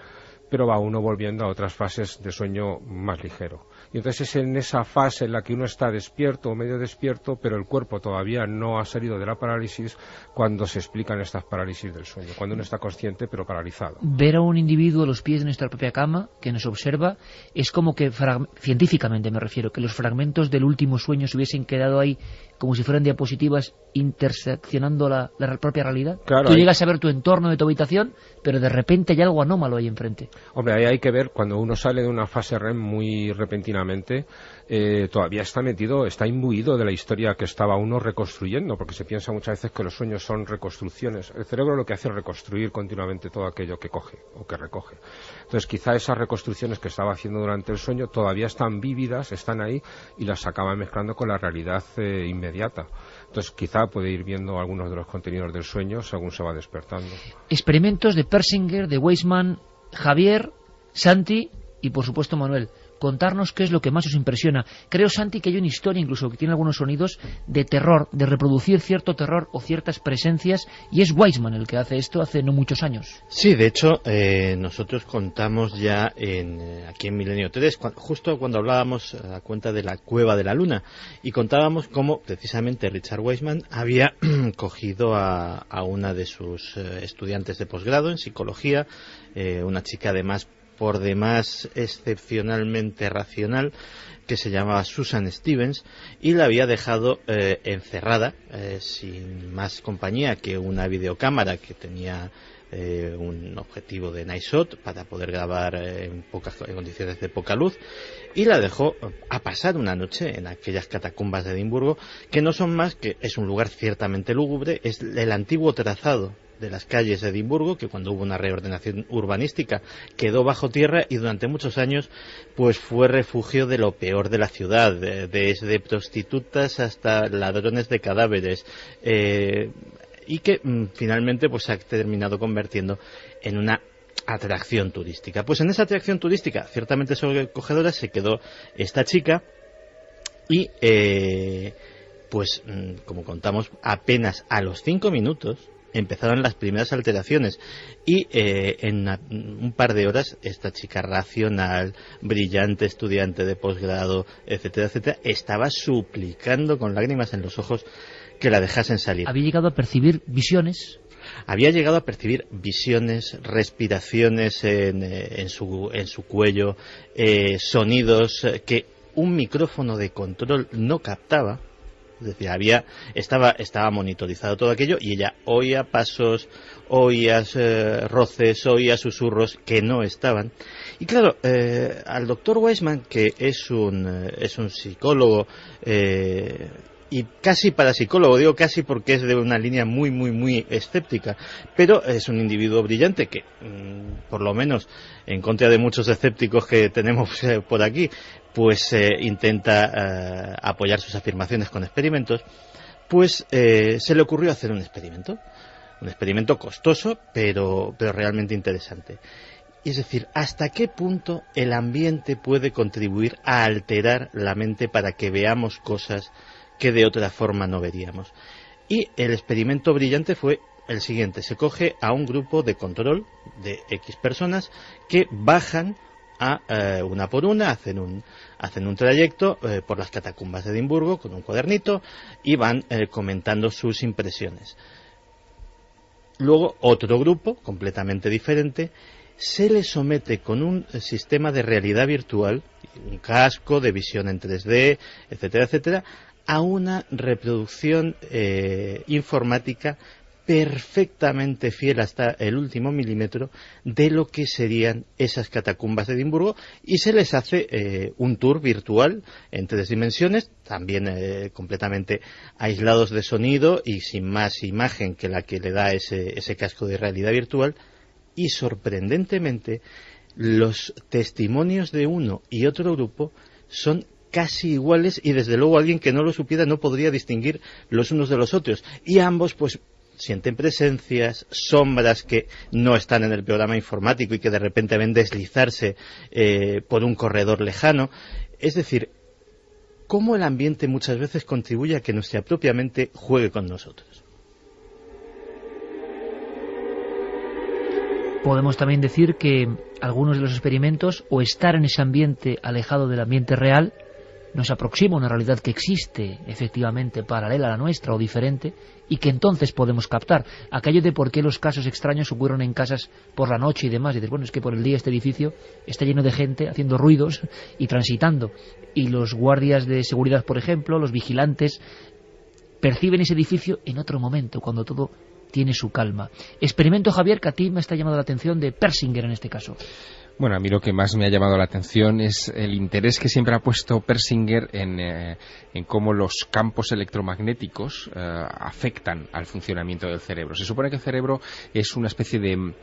pero va uno volviendo a otras fases de sueño más ligero. Y entonces es en esa fase en la que uno está despierto o medio despierto, pero el cuerpo todavía no ha salido de la parálisis, cuando se explican estas parálisis del sueño, cuando uno está consciente pero paralizado. Ver a un individuo a los pies de nuestra propia cama, que nos observa, es como que, científicamente me refiero, que los fragmentos del último sueño se hubiesen quedado ahí como si fueran diapositivas interseccionando la propia realidad. Claro, tú llegas a ver tu entorno de tu habitación, pero de repente hay algo anómalo ahí enfrente. Hombre, ahí hay que ver, cuando uno sale de una fase REM muy repentinamente, todavía está imbuido de la historia que estaba uno reconstruyendo, porque se piensa muchas veces que los sueños son reconstrucciones. El cerebro lo que hace es reconstruir continuamente todo aquello que coge o que recoge. Entonces quizá esas reconstrucciones que estaba haciendo durante el sueño todavía están vívidas, están ahí, y las acaba mezclando con la realidad inmediata. Entonces quizá puede ir viendo algunos de los contenidos del sueño según se va despertando. Experimentos de Persinger, de Weisman, Javier, Santi y por supuesto Manuel. Contarnos qué es lo que más os impresiona. Creo, Santi, que hay una historia incluso que tiene algunos sonidos de terror, de reproducir cierto terror o ciertas presencias, y es Weisman el que hace esto hace no muchos años. Sí, de hecho, nosotros contamos ya aquí en Milenio 3, justo cuando hablábamos a cuenta de la Cueva de la Luna, y contábamos cómo precisamente Richard Weisman había cogido a una de sus estudiantes de posgrado en psicología, una chica además por demás excepcionalmente racional, que se llamaba Susan Stevens, y la había dejado encerrada, sin más compañía que una videocámara que tenía un objetivo de night shot para poder grabar en condiciones de poca luz, y la dejó a pasar una noche en aquellas catacumbas de Edimburgo, que no son más que, es un lugar ciertamente lúgubre, es el antiguo trazado de las calles de Edimburgo, que cuando hubo una reordenación urbanística quedó bajo tierra y durante muchos años pues fue refugio de lo peor de la ciudad, desde prostitutas hasta ladrones de cadáveres, y que finalmente pues se ha terminado convirtiendo en una atracción turística. Pues en esa atracción turística ciertamente sobrecogedora se quedó esta chica, y pues como contamos, apenas a los 5 minutos empezaron las primeras alteraciones, y en un par de horas esta chica racional, brillante estudiante de posgrado, etcétera, etcétera, estaba suplicando con lágrimas en los ojos que la dejasen salir. Había llegado a percibir visiones. Había llegado a percibir visiones, respiraciones en su cuello, sonidos que un micrófono de control no captaba. Es decir, estaba monitorizado todo aquello, y ella oía pasos, oía roces, oía susurros que no estaban. Y claro, al doctor Weisman, que es un psicólogo, y casi parapsicólogo, digo casi porque es de una línea muy, muy, muy escéptica, pero es un individuo brillante que, por lo menos en contra de muchos escépticos que tenemos por aquí, pues intenta apoyar sus afirmaciones con experimentos. Pues se le ocurrió hacer un experimento costoso, pero realmente interesante. Es decir, ¿hasta qué punto el ambiente puede contribuir a alterar la mente para que veamos cosas que de otra forma no veríamos? Y el experimento brillante fue el siguiente: se coge a un grupo de control de X personas que bajan una por una, hacen un trayecto por las catacumbas de Edimburgo con un cuadernito y van comentando sus impresiones. Luego otro grupo completamente diferente se le somete con un sistema de realidad virtual, un casco de visión en 3D, etcétera, etcétera, a una reproducción informática perfectamente fiel hasta el último milímetro de lo que serían esas catacumbas de Edimburgo, y se les hace un tour virtual en 3 dimensiones, también completamente aislados de sonido y sin más imagen que la que le da ese casco de realidad virtual. Y sorprendentemente los testimonios de uno y otro grupo son casi iguales, y desde luego alguien que no lo supiera no podría distinguir los unos de los otros, y ambos pues sienten presencias, sombras que no están en el programa informático y que de repente ven deslizarse por un corredor lejano. Es decir, cómo el ambiente muchas veces contribuye a que nuestra propia mente juegue con nosotros. Podemos también decir que algunos de los experimentos, o estar en ese ambiente alejado del ambiente real, nos aproxima a una realidad que existe efectivamente paralela a la nuestra o diferente, y que entonces podemos captar aquello de por qué los casos extraños ocurren en casas por la noche y demás. Y dices, bueno, es que por el día este edificio está lleno de gente haciendo ruidos y transitando, y los guardias de seguridad, por ejemplo, los vigilantes, perciben ese edificio en otro momento, cuando todo tiene su calma. Experimento, Javier, que a ti me está llamando la atención, de Persinger en este caso. Bueno, a mí lo que más me ha llamado la atención es el interés que siempre ha puesto Persinger en cómo los campos electromagnéticos afectan al funcionamiento del cerebro. Se supone que el cerebro es una especie de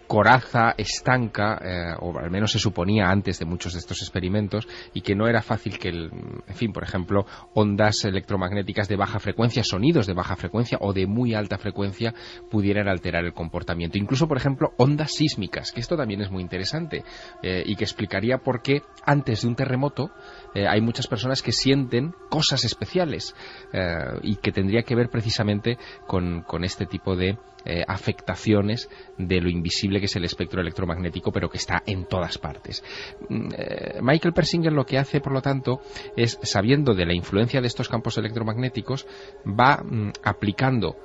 coraza estanca, o al menos se suponía antes de muchos de estos experimentos, y que no era fácil que, en fin, por ejemplo, ondas electromagnéticas de baja frecuencia, sonidos de baja frecuencia o de muy alta frecuencia pudieran alterar el comportamiento. Incluso, por ejemplo, ondas sísmicas, que esto también es muy interesante y que explicaría por qué antes de un terremoto hay muchas personas que sienten cosas especiales y que tendría que ver precisamente con este tipo de afectaciones de lo invisible que es el espectro electromagnético, pero que está en todas partes. Michael Persinger lo que hace, por lo tanto, es, sabiendo de la influencia de estos campos electromagnéticos, va aplicando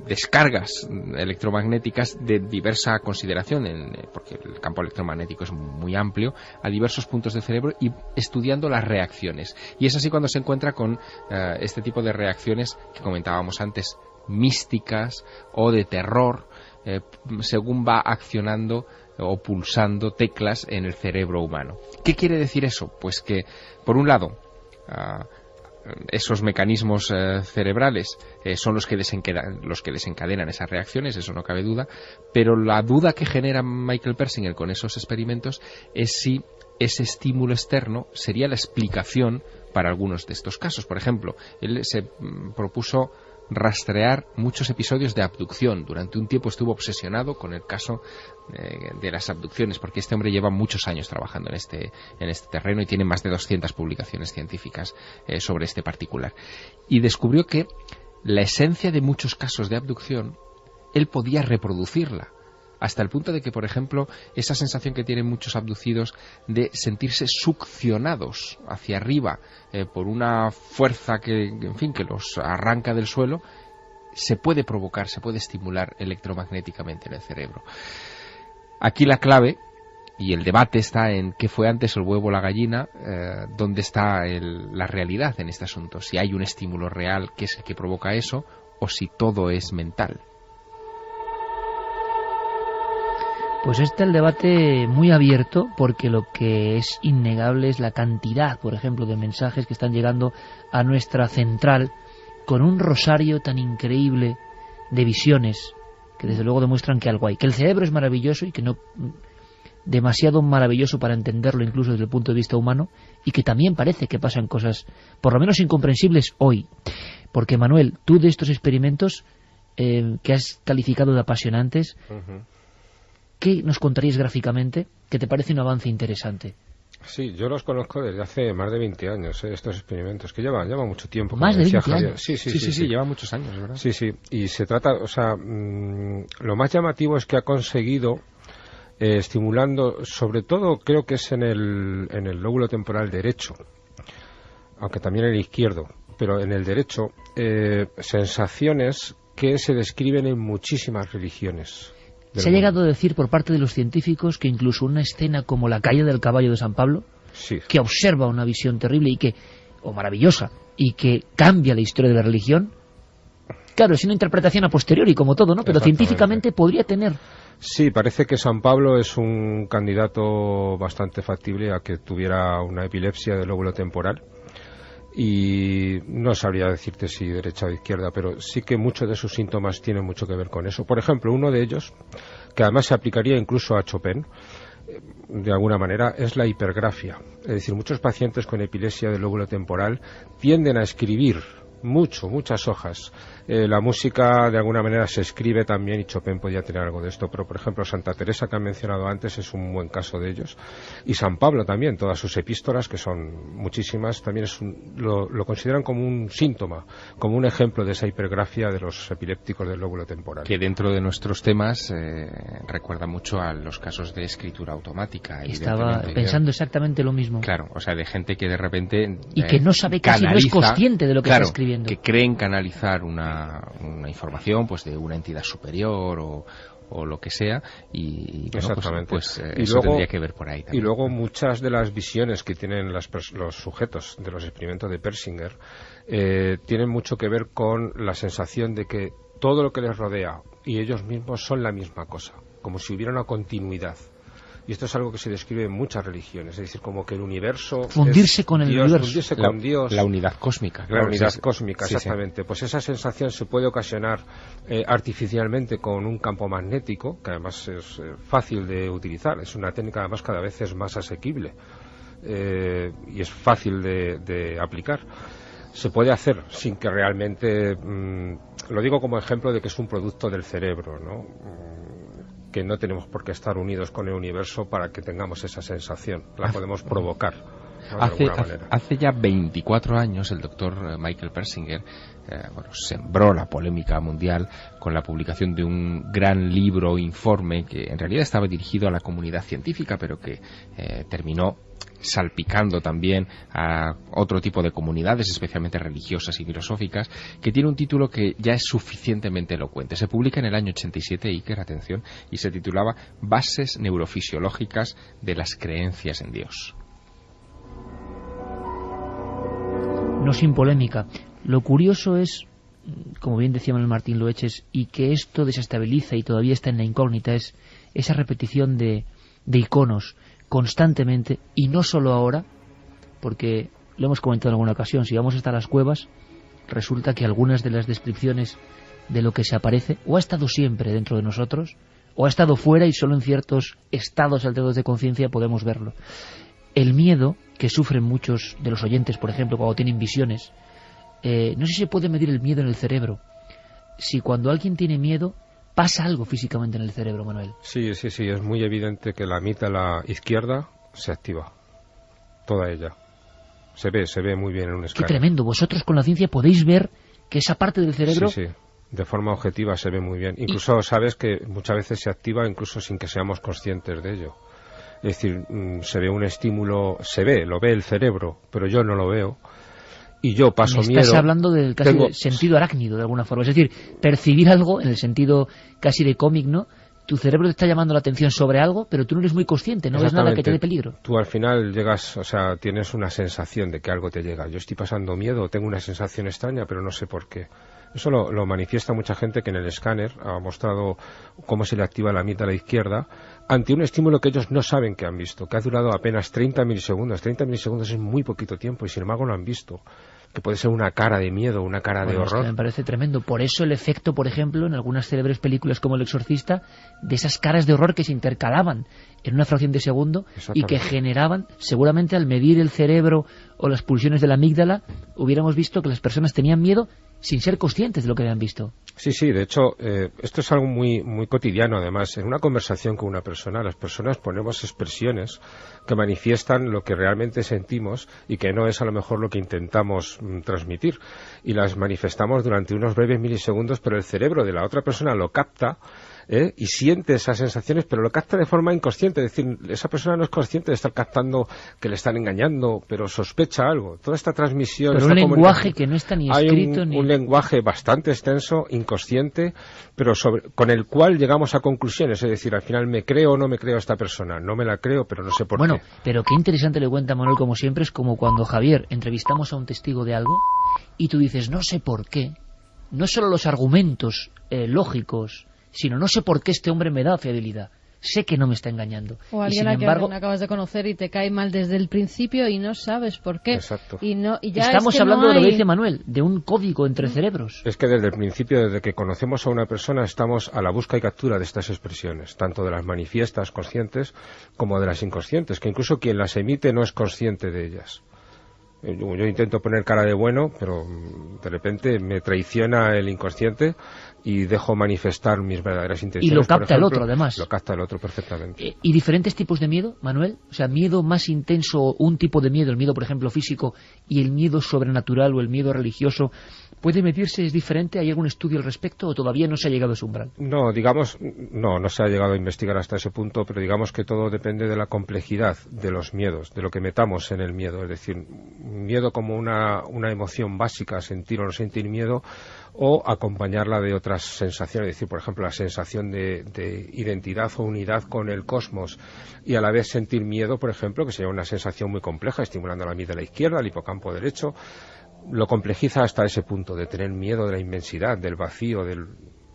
descargas electromagnéticas de diversa consideración, porque el campo electromagnético es muy amplio, a diversos puntos del cerebro, y estudiando las reacciones. Y es así cuando se encuentra con este tipo de reacciones que comentábamos antes, místicas o de terror, según va accionando o pulsando teclas en el cerebro humano. ¿Qué quiere decir eso? Pues que, por un lado, esos mecanismos cerebrales son los que desencadenan esas reacciones, eso no cabe duda, pero la duda que genera Michael Persinger con esos experimentos es si ese estímulo externo sería la explicación para algunos de estos casos. Por ejemplo, él se propuso rastrear muchos episodios de abducción. Durante un tiempo estuvo obsesionado con el caso de las abducciones, porque este hombre lleva muchos años trabajando en este terreno y tiene más de 200 publicaciones científicas sobre este particular. Y descubrió que la esencia de muchos casos de abducción, él podía reproducirla, hasta el punto de que, por ejemplo, esa sensación que tienen muchos abducidos de sentirse succionados hacia arriba por una fuerza que los arranca del suelo, se puede provocar, se puede estimular electromagnéticamente en el cerebro. Aquí la clave y el debate está en qué fue antes, el huevo o la gallina, dónde está la realidad en este asunto, si hay un estímulo real que es el que provoca eso, o si todo es mental. Pues está el debate muy abierto, porque lo que es innegable es la cantidad, por ejemplo, de mensajes que están llegando a nuestra central con un rosario tan increíble de visiones que desde luego demuestran que algo hay, que el cerebro es maravilloso y que no demasiado maravilloso para entenderlo incluso desde el punto de vista humano, y que también parece que pasan cosas por lo menos incomprensibles hoy. Porque, Manuel, tú de estos experimentos que has calificado de apasionantes, ¿qué nos contarías gráficamente que te parece un avance interesante? Sí, yo los conozco desde hace más de 20 años, estos experimentos, que llevan mucho tiempo. ¿Más de 20 años? Sí, lleva muchos años, ¿verdad? Sí, y se trata, lo más llamativo es que ha conseguido, estimulando, sobre todo creo que es en el lóbulo temporal derecho, aunque también en el izquierdo, pero en el derecho, sensaciones que se describen en muchísimas religiones. Se ha llegado a decir por parte de los científicos que incluso una escena como la caída del caballo de San Pablo, que observa una visión terrible o maravillosa, y que cambia la historia de la religión, claro, es una interpretación a posteriori como todo, ¿no? Pero científicamente podría tener... Sí, parece que San Pablo es un candidato bastante factible a que tuviera una epilepsia del lóbulo temporal. Y no sabría decirte si derecha o izquierda, pero sí que muchos de sus síntomas tienen mucho que ver con eso. Por ejemplo, uno de ellos, que además se aplicaría incluso a Chopin, de alguna manera, es la hipergrafia. Es decir, muchos pacientes con epilepsia del lóbulo temporal tienden a escribir muchas hojas. La música de alguna manera se escribe también, y Chopin podía tener algo de esto, pero por ejemplo Santa Teresa, que han mencionado antes, es un buen caso de ellos, y San Pablo también, todas sus epístolas, que son muchísimas, también lo consideran como un síntoma, como un ejemplo de esa hipergrafia de los epilépticos del lóbulo temporal. Que dentro de nuestros temas recuerda mucho a los casos de escritura automática. Estaba pensando exactamente lo mismo. Claro, o sea, de gente que de repente y que no sabe casi, no es consciente de lo que está escribiendo, que creen canalizar una información pues de una entidad superior o lo que sea, y bueno, exactamente. pues y eso luego, tendría que ver por ahí también. Y luego muchas de las visiones que tienen los sujetos de los experimentos de Persinger tienen mucho que ver con la sensación de que todo lo que les rodea y ellos mismos son la misma cosa, como si hubiera una continuidad. Y esto es algo que se describe en muchas religiones, es decir, como que el universo... Fundirse con el universo. Fundirse con Dios. La unidad cósmica. La unidad cósmica, exactamente. Sí. Pues esa sensación se puede ocasionar artificialmente con un campo magnético, que además es fácil de utilizar. Es una técnica, además, cada vez es más asequible y es fácil de aplicar. Se puede hacer sin que realmente... lo digo como ejemplo de que es un producto del cerebro, ¿no? Que no tenemos por qué estar unidos con el universo para que tengamos esa sensación. La podemos provocar, ¿no? Hace ya 24 años el doctor Michael Persinger sembró la polémica mundial con la publicación de un gran libro informe que en realidad estaba dirigido a la comunidad científica, pero que terminó salpicando también a otro tipo de comunidades, especialmente religiosas y filosóficas, que tiene un título que ya es suficientemente elocuente. Se publica en el año 87, Iker, atención, y se titulaba Bases neurofisiológicas de las creencias en Dios. No sin polémica. Lo curioso es, como bien decía Manuel Martín Loeches, y que esto desestabiliza y todavía está en la incógnita, es esa repetición de iconos constantemente, y no solo ahora, porque lo hemos comentado en alguna ocasión, si vamos hasta las cuevas, resulta que algunas de las descripciones de lo que se aparece, o ha estado siempre dentro de nosotros, o ha estado fuera y solo en ciertos estados alterados de conciencia podemos verlo. El miedo que sufren muchos de los oyentes, por ejemplo, cuando tienen visiones, no sé si se puede medir el miedo en el cerebro. Si cuando alguien tiene miedo, pasa algo físicamente en el cerebro, Manuel. Sí, es muy evidente que la amígdala izquierda se activa, toda ella. Se ve muy bien en un escáner. Qué tremendo, vosotros con la ciencia podéis ver que esa parte del cerebro... Sí, de forma objetiva se ve muy bien. Incluso sabes que muchas veces se activa incluso sin que seamos conscientes de ello. Es decir, se ve un estímulo, lo ve el cerebro, pero yo no lo veo. Y yo paso miedo. Estás hablando del casi sentido arácnido, de alguna forma. Es decir, percibir algo en el sentido casi de cómic, ¿no? Tu cerebro te está llamando la atención sobre algo, pero tú no eres muy consciente, no ves nada que te dé peligro. Tú al final llegas, tienes una sensación de que algo te llega. Yo estoy pasando miedo, tengo una sensación extraña, pero no sé por qué. Eso lo manifiesta mucha gente que en el escáner ha mostrado cómo se le activa la amígdala izquierda ante un estímulo que ellos no saben que han visto, que ha durado apenas 30 milisegundos. 30 milisegundos es muy poquito tiempo y sin embargo lo han visto. Que puede ser una cara de miedo, una cara de horror. Es que me parece tremendo. Por eso el efecto, por ejemplo, en algunas célebres películas como El Exorcista, de esas caras de horror que se intercalaban en una fracción de segundo y que generaban, seguramente al medir el cerebro o las pulsiones de la amígdala, hubiéramos visto que las personas tenían miedo sin ser conscientes de lo que habían visto. Sí, de hecho, esto es algo muy, muy cotidiano, además. En una conversación con una persona, las personas ponemos expresiones que manifiestan lo que realmente sentimos y que no es a lo mejor lo que intentamos transmitir. Y las manifestamos durante unos breves milisegundos, pero el cerebro de la otra persona lo capta y siente esas sensaciones, pero lo capta de forma inconsciente. Es decir, esa persona no es consciente de estar captando que le están engañando, pero sospecha algo. Toda esta transmisión... Pero un lenguaje que no está ni escrito ni... un lenguaje bastante extenso, inconsciente, pero con el cual llegamos a conclusiones. Es decir, al final, ¿me creo o no me creo a esta persona? No me la creo, pero no sé por qué. Bueno, pero qué interesante le cuenta Manuel, como siempre, es como cuando, Javier, entrevistamos a un testigo de algo y tú dices, no sé por qué, no solo los argumentos lógicos, sino no sé por qué este hombre me da fiabilidad. Sé que no me está engañando. O alguien a quien acabas de conocer y te cae mal desde el principio y no sabes por qué. Exacto. Y ya estamos hablando de lo que dice Manuel, de un código entre cerebros. Es que desde el principio, desde que conocemos a una persona, estamos a la búsqueda y captura de estas expresiones, tanto de las manifiestas conscientes como de las inconscientes, que incluso quien las emite no es consciente de ellas. Yo intento poner cara de bueno, pero de repente me traiciona el inconsciente y dejo manifestar mis verdaderas intenciones. Y lo capta, por ejemplo, el otro, además. Lo capta el otro perfectamente. ¿Y diferentes tipos de miedo, Manuel? O sea, miedo más intenso, un tipo de miedo, el miedo, por ejemplo, físico, y el miedo sobrenatural o el miedo religioso, ¿puede medirse? ¿Es diferente? ¿Hay algún estudio al respecto o todavía no se ha llegado a ese umbral? No, no se ha llegado a investigar hasta ese punto, pero digamos que todo depende de la complejidad de los miedos, de lo que metamos en el miedo. Es decir, miedo como una emoción básica, sentir o no sentir miedo, o acompañarla de otras sensaciones, es decir, por ejemplo, la sensación de identidad o unidad con el cosmos y a la vez sentir miedo, por ejemplo, que sería una sensación muy compleja, estimulando la amígdala izquierda, el hipocampo derecho, lo complejiza hasta ese punto de tener miedo de la inmensidad, del vacío,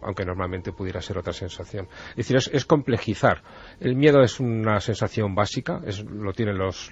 aunque normalmente pudiera ser otra sensación. Es decir, es complejizar. El miedo es una sensación básica, lo tienen los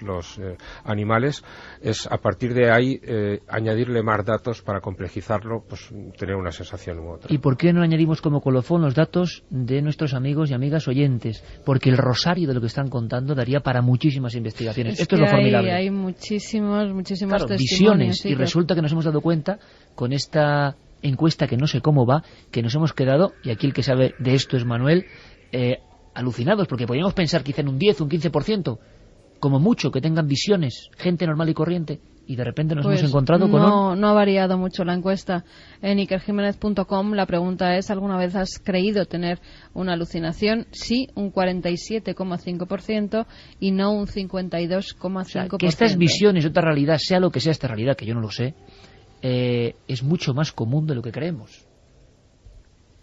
animales, es a partir de ahí añadirle más datos para complejizarlo, pues tener una sensación u otra. ¿Y por qué no añadimos como colofón los datos de nuestros amigos y amigas oyentes? Porque el rosario de lo que están contando daría para muchísimas investigaciones. Esto es lo formidable. Hay muchísimos claro, testimonios. Visiones, y resulta que nos hemos dado cuenta con esta encuesta que no sé cómo va, que nos hemos quedado, y aquí el que sabe de esto es Manuel, alucinados, porque podríamos pensar quizá en un 10, un 15%, como mucho, que tengan visiones, gente normal y corriente, y de repente nos hemos encontrado con no ha variado mucho la encuesta. En ikerjimenez.com la pregunta es: ¿alguna vez has creído tener una alucinación? Sí, un 47,5%, y no un 52,5%. O sea, que estas visiones, otra realidad, sea lo que sea esta realidad, que yo no lo sé, es mucho más común de lo que creemos.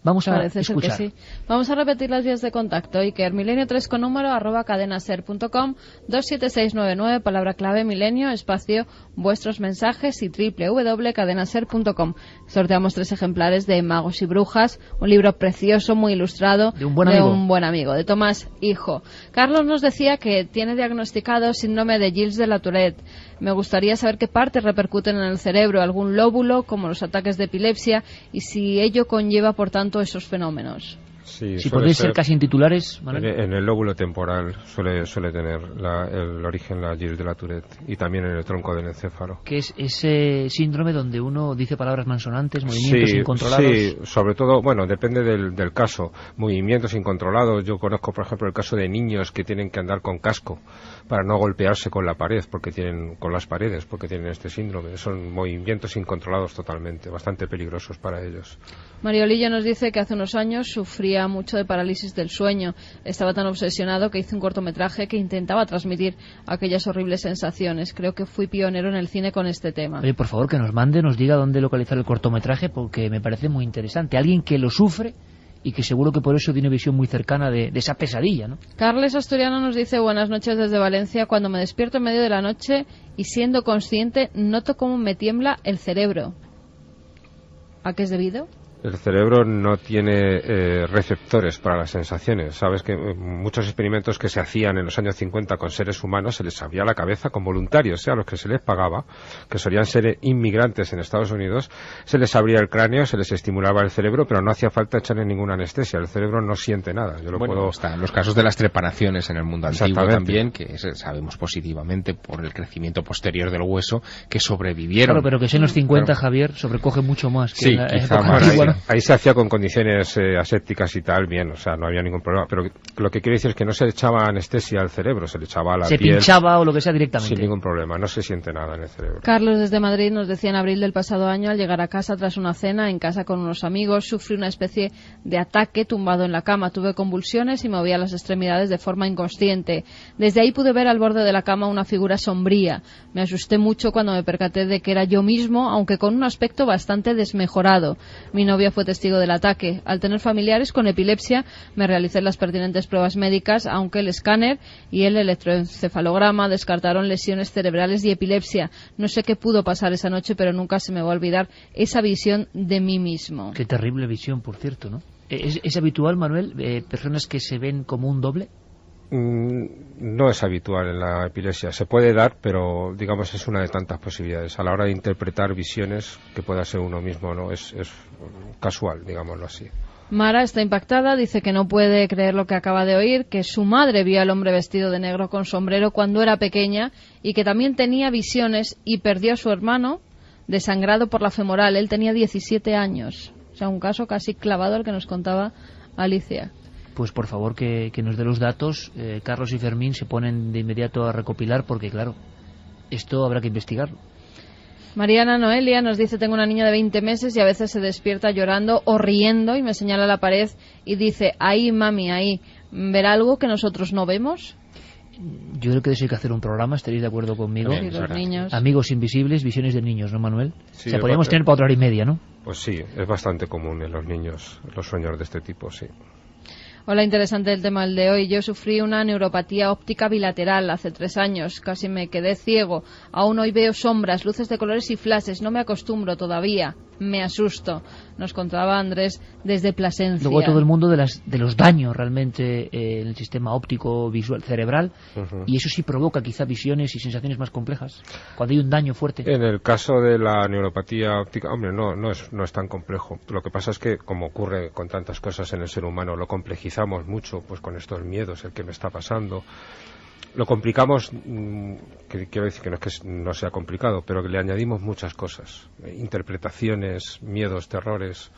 Vamos a Parece escuchar. ser que sí. Vamos a repetir las vías de contacto. Iker, milenio3 con número @cadenaser.com, 27699, palabra clave milenio, espacio, vuestros mensajes, y www.cadenaser.com. Sorteamos 3 ejemplares de Magos y Brujas, un libro precioso, muy ilustrado, de un buen amigo, de Tomás Hijo. Carlos nos decía que tiene diagnosticado síndrome de Gilles de la Tourette. Me gustaría saber qué partes repercuten en el cerebro, algún lóbulo, como los ataques de epilepsia, y si ello conlleva, por tanto, esos fenómenos. Sí, si podéis ser casi en titulares, Manuel. En el lóbulo temporal suele tener el origen la Gilles de la Tourette, y también en el tronco del encéfalo. Que es ese síndrome donde uno dice palabras malsonantes, movimientos incontrolados. Sí, sobre todo, bueno, depende del caso. Movimientos incontrolados. Yo conozco, por ejemplo, el caso de niños que tienen que andar con casco para no golpearse con la pared, con las paredes, porque tienen este síndrome. Son movimientos incontrolados totalmente, bastante peligrosos para ellos. Mariolillo nos dice que hace unos años sufría mucho de parálisis del sueño. Estaba tan obsesionado que hizo un cortometraje que intentaba transmitir aquellas horribles sensaciones. Creo que fui pionero en el cine con este tema. Oye, por favor, que nos mande, nos diga dónde localizar el cortometraje, porque me parece muy interesante. Alguien que lo sufre y que seguro que por eso tiene visión muy cercana de esa pesadilla, ¿no? Carles Asturiano nos dice: buenas noches desde Valencia. Cuando me despierto en medio de la noche y siendo consciente, noto cómo me tiembla el cerebro. ¿A qué es debido? El cerebro no tiene receptores para las sensaciones. Sabes que muchos experimentos que se hacían en los años 50 con seres humanos se les abría la cabeza con voluntarios, a los que se les pagaba, que solían ser inmigrantes en Estados Unidos, se les abría el cráneo, se les estimulaba el cerebro, pero no hacía falta echarle ninguna anestesia. El cerebro no siente nada. Están los casos de las trepanaciones en el mundo antiguo también, que sabemos positivamente por el crecimiento posterior del hueso que sobrevivieron. Claro, pero que en los 50, Javier, sobrecoge mucho más que en la época más. antigua. Ahí se hacía con condiciones asépticas y tal, bien, o sea, no había ningún problema. Pero lo que quiero decir es que no se le echaba anestesia al cerebro, se le echaba a la piel. Se pinchaba o lo que sea directamente. Sin ningún problema, no se siente nada en el cerebro. Carlos desde Madrid nos decía: en abril del pasado año, al llegar a casa tras una cena en casa con unos amigos, sufrí una especie de ataque tumbado en la cama. Tuve convulsiones y movía las extremidades de forma inconsciente. Desde ahí pude ver al borde de la cama una figura sombría. Me asusté mucho cuando me percaté de que era yo mismo, aunque con un aspecto bastante desmejorado. Mi novia fue testigo del ataque. Al tener familiares con epilepsia, me realicé las pertinentes pruebas médicas, aunque el escáner y el electroencefalograma descartaron lesiones cerebrales y epilepsia. No sé qué pudo pasar esa noche, pero nunca se me va a olvidar esa visión de mí mismo. Qué terrible visión, por cierto, ¿no? ¿Es habitual, Manuel, personas que se ven como un doble? No es habitual en la epilepsia. Se puede dar, pero digamos es una de tantas posibilidades. A la hora de interpretar visiones, que pueda ser uno mismo, no es casual, digámoslo así. Mara está impactada, dice que no puede creer lo que acaba de oír, que su madre vio al hombre vestido de negro con sombrero cuando era pequeña y que también tenía visiones y perdió a su hermano desangrado por la femoral. Él tenía 17 años. O sea, un caso casi clavado al que nos contaba Alicia. Pues por favor que nos dé los datos. Carlos y Fermín se ponen de inmediato a recopilar porque, claro, esto habrá que investigarlo. Mariana Noelia nos dice: tengo una niña de 20 meses y a veces se despierta llorando o riendo y me señala la pared y dice: ahí, mami, ahí. ¿Ver algo que nosotros no vemos? Yo creo que de eso hay que hacer un programa, ¿estaréis de acuerdo conmigo? Sí, los niños. Amigos invisibles, visiones de niños, ¿no, Manuel? Sí, o sea, podríamos tener para otra hora y media, ¿no? Pues sí, es bastante común en los niños los sueños de este tipo, sí. Hola, interesante el tema el de hoy. Yo sufrí una neuropatía óptica bilateral hace 3 años. Casi me quedé ciego. Aún hoy veo sombras, luces de colores y flashes. No me acostumbro todavía. Me asusto. Nos contaba Andrés desde Plasencia. Luego todo el mundo de los daños realmente en el sistema óptico visual cerebral. Y eso sí provoca quizá visiones y sensaciones más complejas. Cuando hay un daño fuerte. En el caso de la neuropatía óptica, hombre, no es tan complejo. Lo que pasa es que, como ocurre con tantas cosas en el ser humano, lo complejizamos mucho, pues con estos miedos, el que me está pasando. Lo complicamos, quiero decir que no sea complicado, pero que le añadimos muchas cosas, interpretaciones, miedos, terrores.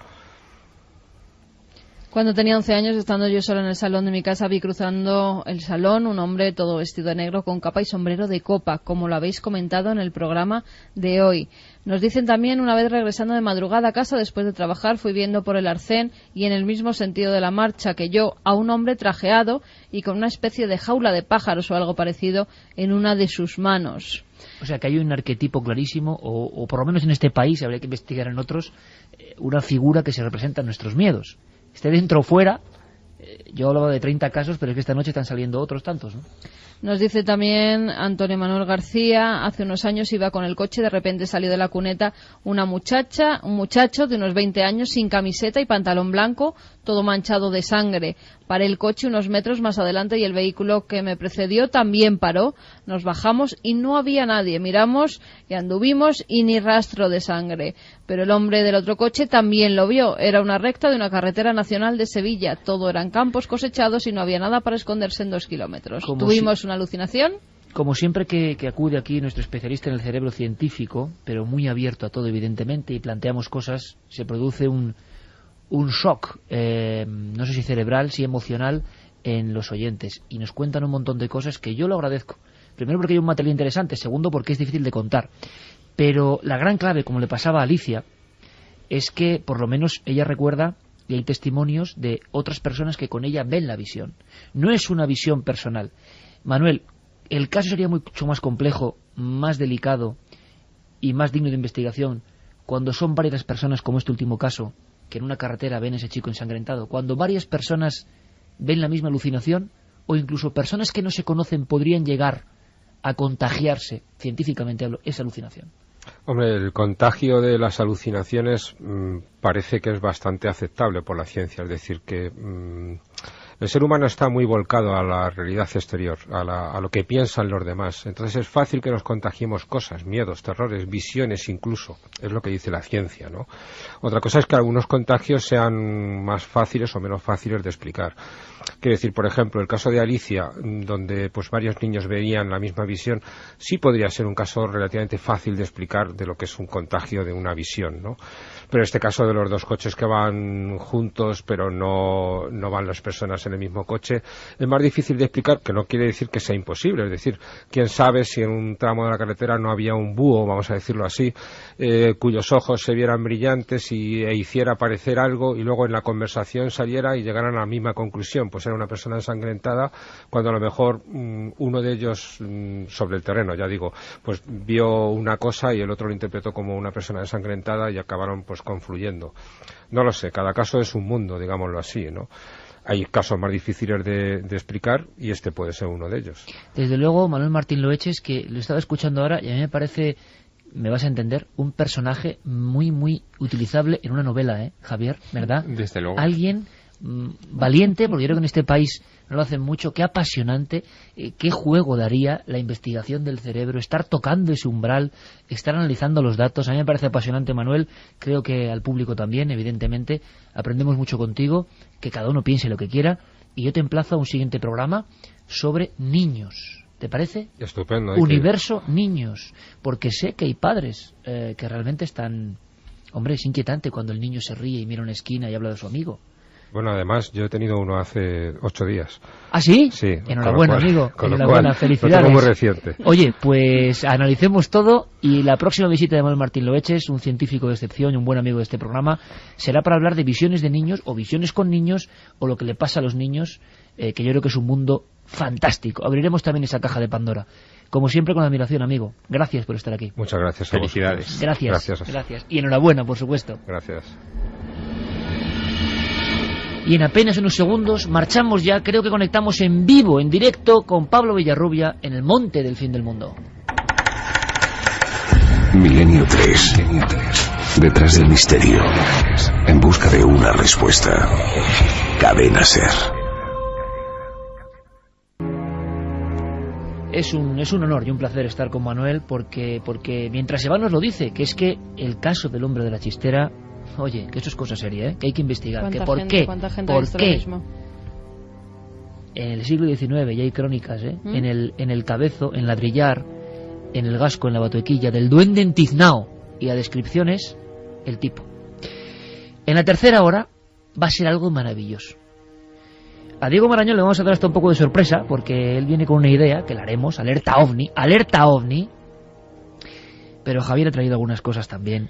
Cuando tenía 11 años, estando yo sola en el salón de mi casa, vi cruzando el salón un hombre todo vestido de negro con capa y sombrero de copa, como lo habéis comentado en el programa de hoy. Nos dicen también, una vez regresando de madrugada a casa después de trabajar, fui viendo por el arcén y en el mismo sentido de la marcha que yo a un hombre trajeado y con una especie de jaula de pájaros o algo parecido en una de sus manos. O sea, que hay un arquetipo clarísimo, o por lo menos en este país, habría que investigar en otros, una figura que se representa en nuestros miedos. Esté dentro o fuera, yo hablaba de 30 casos, pero es que esta noche están saliendo otros tantos, ¿no? Nos dice también Antonio Manuel García: hace unos años iba con el coche, de repente salió de la cuneta un muchacho de unos 20 años sin camiseta y pantalón blanco, todo manchado de sangre. Paré el coche unos metros más adelante y el vehículo que me precedió también paró. Nos bajamos y no había nadie. Miramos y anduvimos y ni rastro de sangre. Pero el hombre del otro coche también lo vio. Era una recta de una carretera nacional de Sevilla. Todo eran campos cosechados y no había nada para esconderse en 2 kilómetros. Tuvimos una alucinación. Como siempre que acude aquí nuestro especialista en el cerebro científico, pero muy abierto a todo evidentemente, y planteamos cosas, se produce un shock, no sé si cerebral, si emocional, en los oyentes. Y nos cuentan un montón de cosas que yo lo agradezco. Primero porque hay un material interesante, segundo porque es difícil de contar. Pero la gran clave, como le pasaba a Alicia, es que por lo menos ella recuerda y hay testimonios de otras personas que con ella ven la visión. No es una visión personal. Manuel, el caso sería mucho más complejo, más delicado y más digno de investigación cuando son varias personas, como este último caso, que en una carretera ven a ese chico ensangrentado. Cuando varias personas ven la misma alucinación, o incluso personas que no se conocen podrían llegar a contagiarse, científicamente hablo, esa alucinación. Hombre, el contagio de las alucinaciones parece que es bastante aceptable por la ciencia, es decir, que el ser humano está muy volcado a la realidad exterior, a lo que piensan los demás. Entonces es fácil que nos contagiemos cosas, miedos, terrores, visiones incluso. Es lo que dice la ciencia, ¿no? Otra cosa es que algunos contagios sean más fáciles o menos fáciles de explicar. Quiero decir, por ejemplo, el caso de Alicia, donde pues varios niños veían la misma visión, sí podría ser un caso relativamente fácil de explicar de lo que es un contagio de una visión, ¿no? Pero este caso de los 2 coches que van juntos, pero no van las personas en el mismo coche, es más difícil de explicar, que no quiere decir que sea imposible. Es decir, quién sabe si en un tramo de la carretera no había un búho, vamos a decirlo así, cuyos ojos se vieran brillantes e hiciera parecer algo, y luego en la conversación saliera y llegaran a la misma conclusión, pues era una persona ensangrentada, cuando a lo mejor uno de ellos sobre el terreno, ya digo, pues vio una cosa y el otro lo interpretó como una persona ensangrentada y acabaron pues confluyendo. No lo sé, cada caso es un mundo, digámoslo así, ¿no? Hay casos más difíciles de explicar y este puede ser uno de ellos. Desde luego, Manuel Martín Loeches, que lo estaba escuchando ahora y a mí me parece, me vas a entender, un personaje muy, muy utilizable en una novela, Javier, ¿verdad? Desde luego. Alguien, valiente, porque yo creo que en este país no lo hacen mucho, qué apasionante, qué juego daría la investigación del cerebro, estar tocando ese umbral, estar analizando los datos. A mí me parece apasionante, Manuel, creo que al público también, evidentemente. Aprendemos mucho contigo, que cada uno piense lo que quiera, y yo te emplazo a un siguiente programa sobre niños. ¿Te parece? Estupendo. Universo niños, porque sé que hay padres que realmente están... Hombre, es inquietante cuando el niño se ríe y mira una esquina y habla de su amigo. Bueno, además, yo he tenido uno hace 8 días. ¿Ah, sí? Sí. Enhorabuena, amigo. Enhorabuena, felicidades. Lo tengo muy reciente. Oye, pues analicemos todo, y la próxima visita de Manuel Martín Loeches, un científico de excepción y un buen amigo de este programa, será para hablar de visiones de niños, o visiones con niños, o lo que le pasa a los niños, que yo creo que es un mundo fantástico. Abriremos también esa caja de Pandora. Como siempre, con admiración, amigo. Gracias por estar aquí. Muchas gracias. Felicidades. Gracias. Y enhorabuena, por supuesto. Gracias. Y en apenas unos segundos marchamos ya. Creo que conectamos en vivo, en directo, con Pablo Villarrubia en el monte del fin del mundo. Milenio 3. Detrás del misterio. En busca de una respuesta. Cadena Ser. Es un honor y un placer estar con Manuel, porque mientras se va nos lo dice, que es que el caso del hombre de la chistera, oye, que esto es cosa seria, que hay que investigar, que por qué, en el siglo XIX ya hay crónicas, en el Cabezo, en Ladrillar, en el Gasco, en la Batuequilla, del duende en Tiznao, y la descripción es el tipo. En la tercera hora va a ser algo maravilloso. A Diego Marañón le vamos a dar hasta un poco de sorpresa, porque él viene con una idea, que la haremos, alerta ovni, pero Javier ha traído algunas cosas también.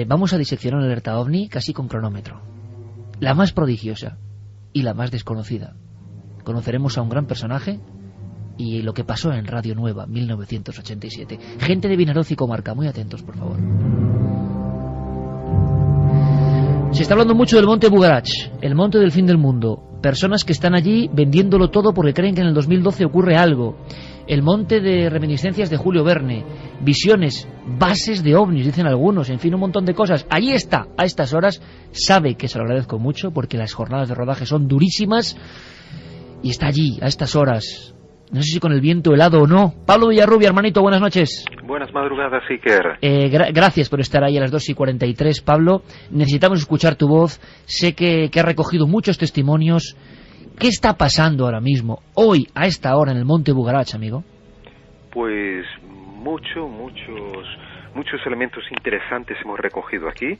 Vamos a diseccionar una alerta ovni casi con cronómetro, la más prodigiosa y la más desconocida. Conoceremos a un gran personaje y lo que pasó en Radio Nueva 1987. Gente de Vinaroz y comarca, muy atentos, por favor. Se está hablando mucho del monte Bugarach, el monte del fin del mundo. Personas que están allí vendiéndolo todo porque creen que en el 2012 ocurre algo. El monte de reminiscencias de Julio Verne, visiones, bases de ovnis, dicen algunos, en fin, un montón de cosas. Allí está, a estas horas. Sabe que se lo agradezco mucho porque las jornadas de rodaje son durísimas, y está allí, a estas horas. No sé si con el viento helado o no. Pablo Villarrubia, hermanito, buenas noches. Buenas madrugadas, Iker. Gracias por estar ahí a las 2:43, Pablo. Necesitamos escuchar tu voz. Sé que has recogido muchos testimonios. ¿Qué está pasando ahora mismo, hoy, a esta hora, en el monte Bugarach, amigo? Pues muchos elementos interesantes hemos recogido aquí,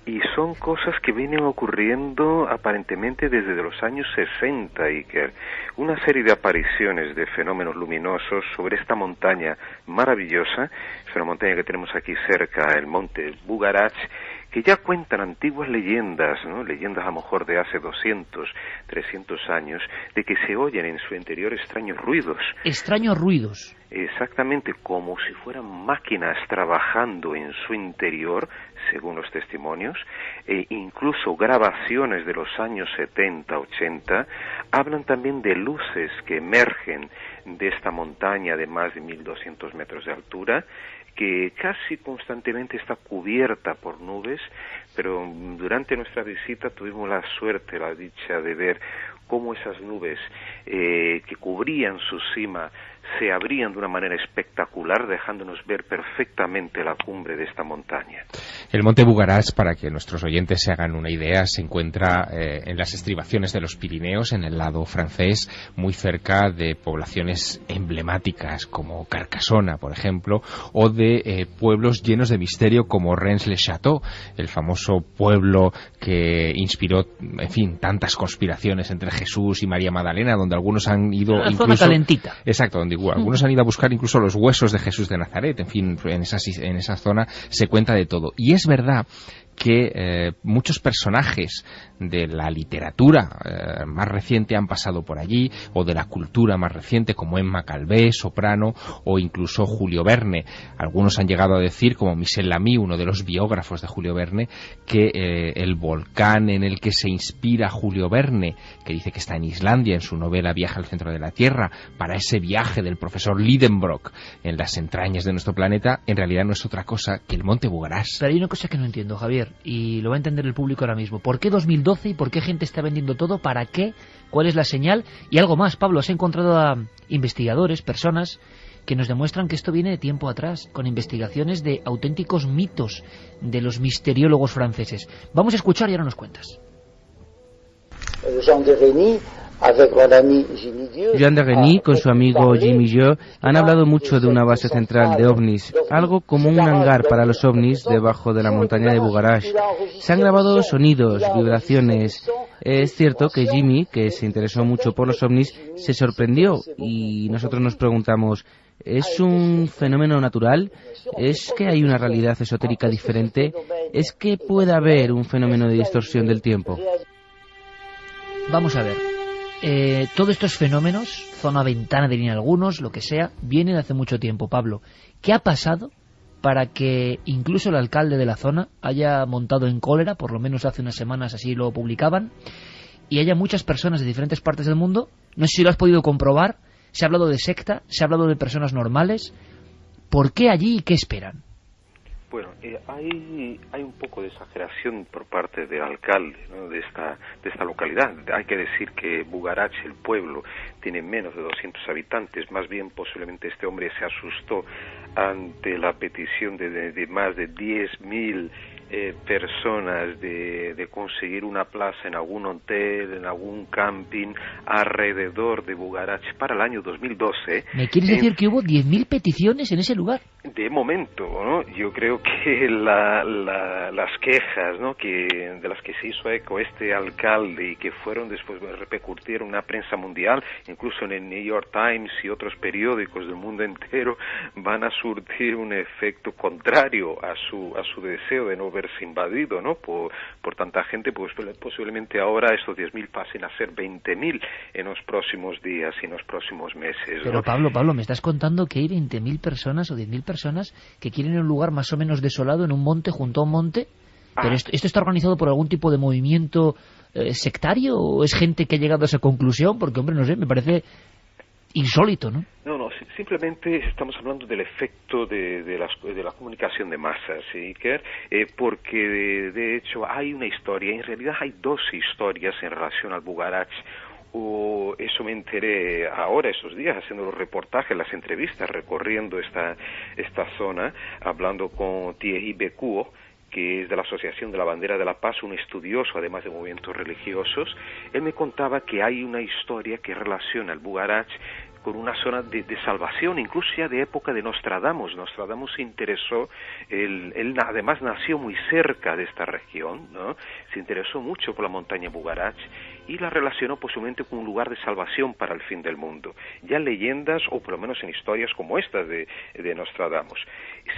y son cosas que vienen ocurriendo aparentemente desde los años 60, Iker. Una serie de apariciones de fenómenos luminosos sobre esta montaña maravillosa. Es una montaña que tenemos aquí cerca, el monte Bugarach, que ya cuentan antiguas leyendas, ¿no? Leyendas a lo mejor de hace 200, 300 años, de que se oyen en su interior extraños ruidos. ¿Extraños ruidos? Exactamente, como si fueran máquinas trabajando en su interior, según los testimonios, e incluso grabaciones de los años 70, 80, hablan también de luces que emergen de esta montaña de más de 1.200 metros de altura, que casi constantemente está cubierta por nubes, pero durante nuestra visita tuvimos la suerte, la dicha de ver cómo esas nubes que cubrían su cima se abrían de una manera espectacular, dejándonos ver perfectamente la cumbre de esta montaña. El monte Bugarach, para que nuestros oyentes se hagan una idea, se encuentra en las estribaciones de los Pirineos, en el lado francés, muy cerca de poblaciones emblemáticas como Carcassona, por ejemplo, o de pueblos llenos de misterio como Rennes-le-Château, el famoso pueblo que inspiró, en fin, tantas conspiraciones entre Jesús y María Magdalena, donde algunos han ido una incluso... zona calentita. Exacto, donde algunos han ido a buscar incluso los huesos de Jesús de Nazaret. En fin, en esa zona se cuenta de todo. Y es verdad que muchos personajes de la literatura más reciente han pasado por allí, o de la cultura más reciente, como Emma Calvé, soprano, o incluso Julio Verne. Algunos han llegado a decir, como Michel Lamy, uno de los biógrafos de Julio Verne, que el volcán en el que se inspira Julio Verne, que dice que está en Islandia, en su novela Viaje al centro de la Tierra, para ese viaje del profesor Lidenbrock en las entrañas de nuestro planeta, en realidad no es otra cosa que el monte Bugarach. Pero hay una cosa que no entiendo, Javier. Javier, y lo va a entender el público ahora mismo. ¿Por qué 2012 y por qué gente está vendiendo todo? ¿Para qué? ¿Cuál es la señal? Y algo más, Pablo, has encontrado a investigadores, personas que nos demuestran que esto viene de tiempo atrás, con investigaciones de auténticos mitos de los misteriólogos franceses. Vamos a escuchar y ahora nos cuentas. Jean de Reny con su amigo Jimmy Dieu han hablado mucho de una base central de ovnis, algo como un hangar para los ovnis debajo de la montaña de Bugarache. Se han grabado sonidos, vibraciones. Es cierto que Jimmy, que se interesó mucho por los ovnis, se sorprendió y nosotros nos preguntamos, ¿es un fenómeno natural? ¿Es que hay una realidad esotérica diferente? ¿Es que puede haber un fenómeno de distorsión del tiempo? Vamos a ver. Todos estos fenómenos, zona ventana dirían algunos, lo que sea, vienen de hace mucho tiempo, Pablo. ¿Qué ha pasado para que incluso el alcalde de la zona haya montado en cólera, por lo menos hace unas semanas así lo publicaban, y haya muchas personas de diferentes partes del mundo? No sé si lo has podido comprobar. Se ha hablado de secta, se ha hablado de personas normales. ¿Por qué allí y qué esperan? Bueno, hay un poco de exageración por parte del alcalde, ¿no?, de esta localidad. Hay que decir que Bugarache, el pueblo, tiene menos de 200 habitantes. Más bien, posiblemente este hombre se asustó ante la petición de más de 10.000 personas de conseguir una plaza en algún hotel, en algún camping alrededor de Bugarache para el año 2012. ¿Me quieres decir que hubo 10.000 peticiones en ese lugar? De momento, ¿no? Yo creo que las quejas, ¿no?, de las que se hizo eco este alcalde y que fueron después repercutieron en una prensa mundial, incluso en el New York Times y otros periódicos del mundo entero, van a surtir un efecto contrario a su deseo de no verse invadido, ¿no?, por tanta gente. Pues posiblemente ahora estos 10.000 pasen a ser 20.000 en los próximos días y en los próximos meses, ¿no? Pero Pablo, me estás contando que hay 20.000 personas o 10.000 personas que quieren un lugar más o menos desolado en un monte, junto a un monte. ¿Pero esto está organizado por algún tipo de movimiento sectario o es gente que ha llegado a esa conclusión? Porque, hombre, no sé, me parece insólito, ¿no? No, simplemente estamos hablando del efecto de la comunicación de masas, ¿sí, Iker? Porque de hecho hay una historia, en realidad hay dos historias en relación al Bugarache. Eso me enteré ahora, esos días, haciendo los reportajes, las entrevistas, recorriendo esta zona, hablando con Thierry Becuo, que es de la Asociación de la Bandera de la Paz, un estudioso además de movimientos religiosos. Él me contaba que hay una historia que relaciona el Bugarache con una zona de salvación, incluso ya de época de Nostradamus. Nostradamus se interesó, él además nació muy cerca de esta región, ¿no? Se interesó mucho por la montaña Bugarache y la relacionó posiblemente con un lugar de salvación para el fin del mundo, ya en leyendas o por lo menos en historias como estas de Nostradamus.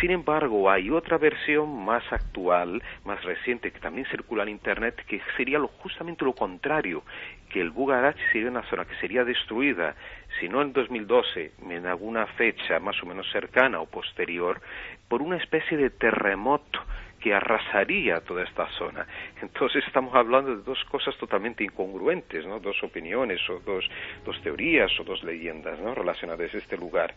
Sin embargo, hay otra versión más actual, más reciente, que también circula en Internet, que sería justamente lo contrario, que el Bugarache sería una zona que sería destruida, si no en 2012, en alguna fecha más o menos cercana o posterior, por una especie de terremoto que arrasaría toda esta zona. Entonces estamos hablando de dos cosas totalmente incongruentes, ¿no? Dos opiniones o dos teorías o dos leyendas, ¿no?, relacionadas a este lugar.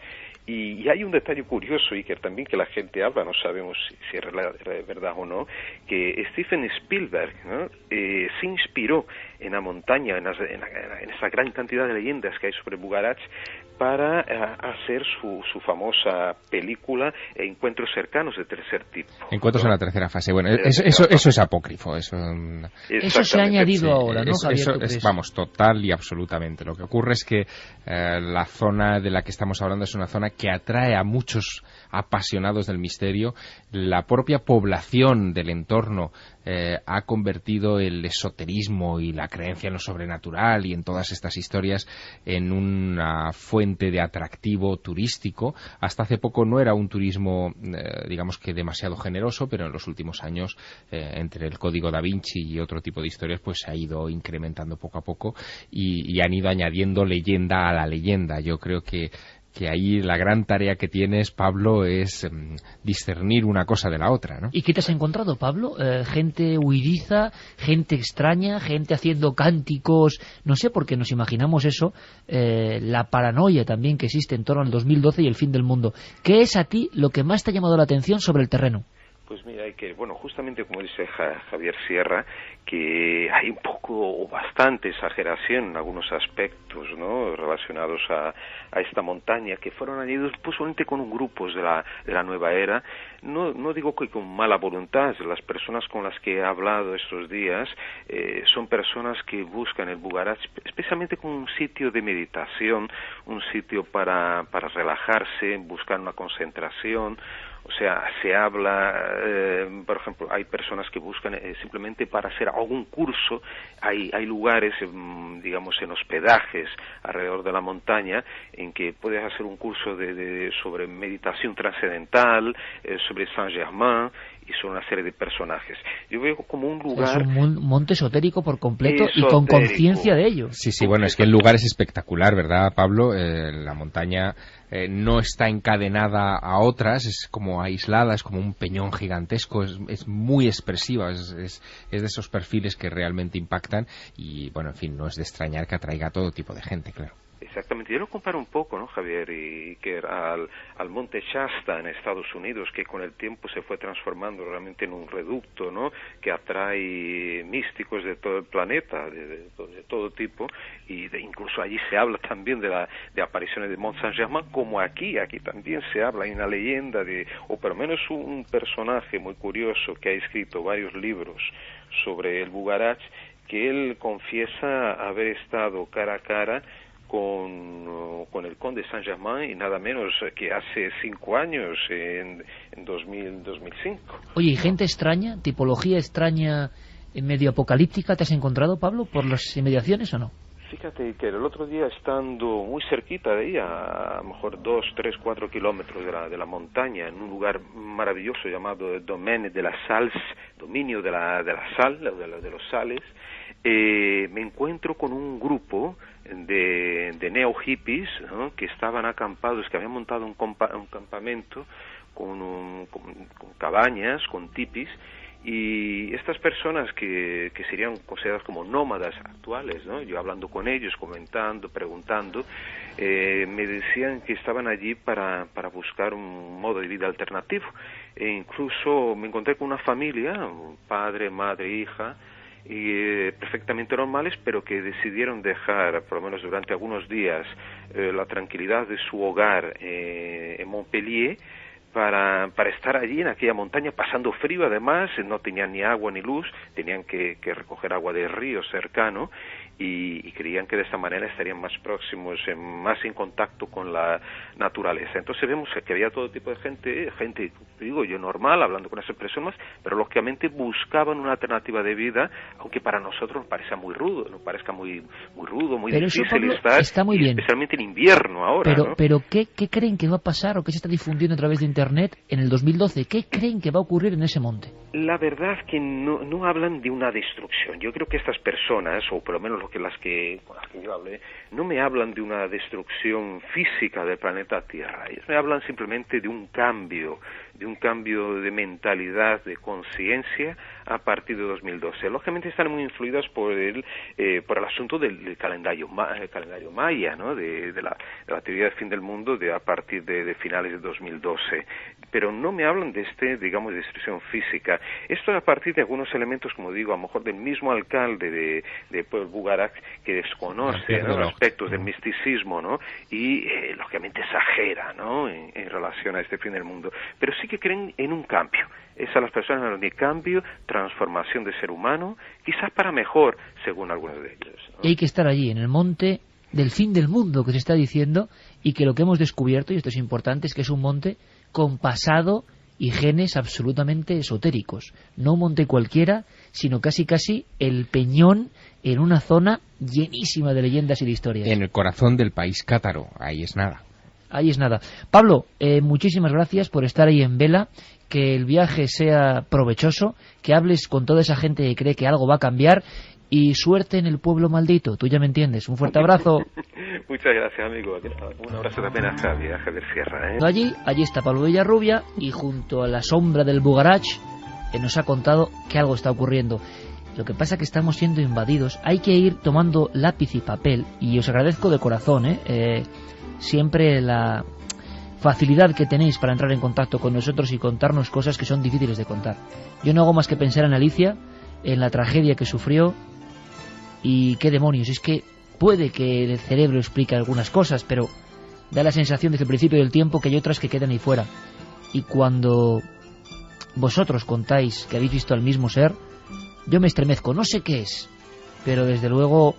Y hay un detalle curioso, y que también que la gente habla, no sabemos si es verdad o no, que Steven Spielberg, ¿no?, se inspiró en la montaña, en esa gran cantidad de leyendas que hay sobre Bugarache, para hacer su famosa película Encuentros cercanos de tercer tipo. Encuentros en la tercera fase. Bueno, eso es apócrifo. Eso se ha añadido ahora, ¿no, Javier? Vamos, total y absolutamente. Lo que ocurre es que la zona de la que estamos hablando es una zona que atrae a muchos apasionados del misterio. La propia población del entorno ha convertido el esoterismo y la creencia en lo sobrenatural y en todas estas historias en una fuente de atractivo turístico. Hasta hace poco no era un turismo, digamos que demasiado generoso, pero en los últimos años, entre el Código Da Vinci y otro tipo de historias, pues se ha ido incrementando poco a poco y han ido añadiendo leyenda a la leyenda. Yo creo que ahí la gran tarea que tienes, Pablo, es discernir una cosa de la otra, ¿no? ¿Y qué te has encontrado, Pablo? Gente huidiza, gente extraña, gente haciendo cánticos, no sé, porque nos imaginamos eso, la paranoia también que existe en torno al 2012 y el fin del mundo. ¿Qué es a ti lo que más te ha llamado la atención sobre el terreno? Pues mira, hay que, bueno, justamente como dice Javier Sierra, que hay un poco o bastante exageración en algunos aspectos, ¿no?, relacionados a esta montaña, que fueron añadidos posiblemente con un grupos de la nueva era. No digo que con mala voluntad. Las personas con las que he hablado estos días son personas que buscan el Bugarach especialmente como un sitio de meditación, un sitio para relajarse, buscar una concentración. O sea, se habla, por ejemplo, hay personas que buscan simplemente para hacer algún curso. Hay lugares, digamos, en hospedajes alrededor de la montaña en que puedes hacer un curso sobre meditación trascendental, sobre Saint-Germain y sobre una serie de personajes. Yo veo como un lugar... Es un monte esotérico por completo y con conciencia de ello. Sí, bueno, es que el lugar es espectacular, ¿verdad, Pablo? La montaña no está encadenada a otras, es como aislada, es como un peñón gigantesco, es muy expresiva, es de esos perfiles que realmente impactan y, bueno, en fin, no es de extrañar que atraiga a todo tipo de gente, claro. Exactamente, yo lo comparo un poco, ¿no, Javier? Y que al monte Shasta en Estados Unidos, que con el tiempo se fue transformando realmente en un reducto, ¿no?, que atrae místicos de todo el planeta, de todo tipo, y incluso allí se habla también de apariciones de Mont Saint-Germain, como aquí también se habla, hay una leyenda o por lo menos un personaje muy curioso que ha escrito varios libros sobre el Bugarach, que él confiesa haber estado cara a cara con el conde Saint-Germain y nada menos que hace 5 años, en 2005. Oye, ¿y gente extraña, tipología extraña, medio apocalíptica, te has encontrado, Pablo, por las inmediaciones o no? Fíjate que el otro día, estando muy cerquita de ella, a lo mejor 2, 3, 4 kilómetros de la montaña, en un lugar maravilloso llamado Domaine de la Sals, dominio de la sal, de los sales, me encuentro con un grupo de neo-hippies, ¿no?, que estaban acampados, que habían montado un campamento con cabañas, con tipis, y estas personas que serían consideradas como nómadas actuales, ¿no?, yo hablando con ellos, comentando, preguntando, me decían que estaban allí para buscar un modo de vida alternativo. E incluso me encontré con una familia, un padre, madre, hija, y perfectamente normales, pero que decidieron dejar, por lo menos durante algunos días, la tranquilidad de su hogar en Montpellier para estar allí en aquella montaña pasando frío. Además no tenían ni agua ni luz, tenían que recoger agua del río cercano y creían que de esta manera estarían más próximos, más en contacto con la naturaleza. Entonces vemos que había todo tipo de gente, digo yo, normal, hablando con esas personas, pero lógicamente buscaban una alternativa de vida, aunque para nosotros nos parezca muy rudo, muy pero difícil eso, Pablo, estar, está muy bien. especialmente en invierno ahora. Pero ¿qué creen que va a pasar o qué se está difundiendo a través de Internet en el 2012? ¿Qué creen que va a ocurrir en ese monte? La verdad es que no hablan de una destrucción. Yo creo que estas personas, o por lo menos con las que yo hablé, no me hablan de una destrucción física del planeta Tierra. Ellos me hablan simplemente de un cambio de mentalidad, de conciencia a partir de 2012. Lógicamente están muy influidas por el asunto del calendario maya, ¿no?, de la teoría del fin del mundo a partir de finales de 2012. Pero no me hablan de digamos, destrucción física. Esto a partir de algunos elementos, como digo, a lo mejor del mismo alcalde de Bugarach, que desconoce, ¿no?, los aspectos del misticismo, ¿no?, y lógicamente exagera, ¿no?, en relación a este fin del mundo. Pero sí que creen en un cambio. Es a las personas hablan de cambio, transformación de ser humano, quizás para mejor, según algunos de ellos, ¿no? Y hay que estar allí, en el monte del fin del mundo, que se está diciendo, y que lo que hemos descubierto, y esto es importante, es que es un monte con pasado y genes absolutamente esotéricos. No un monte cualquiera, sino casi el peñón en una zona llenísima de leyendas y de historias. En el corazón del país cátaro, ahí es nada. Ahí es nada. Pablo, muchísimas gracias por estar ahí en vela, que el viaje sea provechoso, que hables con toda esa gente que cree que algo va a cambiar, y suerte en el pueblo maldito, tú ya me entiendes. Un fuerte abrazo. Muchas gracias, amigo. Un abrazo también a Javier Sierra, ¿eh? Allí está Pablo Villarrubia, y junto a la sombra del Bugarach nos ha contado que algo está ocurriendo. Lo que pasa es que estamos siendo invadidos. Hay que ir tomando lápiz y papel, y os agradezco de corazón, siempre facilidad que tenéis para entrar en contacto con nosotros y contarnos cosas que son difíciles de contar. Yo no hago más que pensar en Alicia, en la tragedia que sufrió, y qué demonios, es que puede que el cerebro explique algunas cosas, pero da la sensación desde el principio del tiempo que hay otras que quedan ahí fuera. Y cuando vosotros contáis que habéis visto al mismo ser, yo me estremezco, no sé qué es, pero desde luego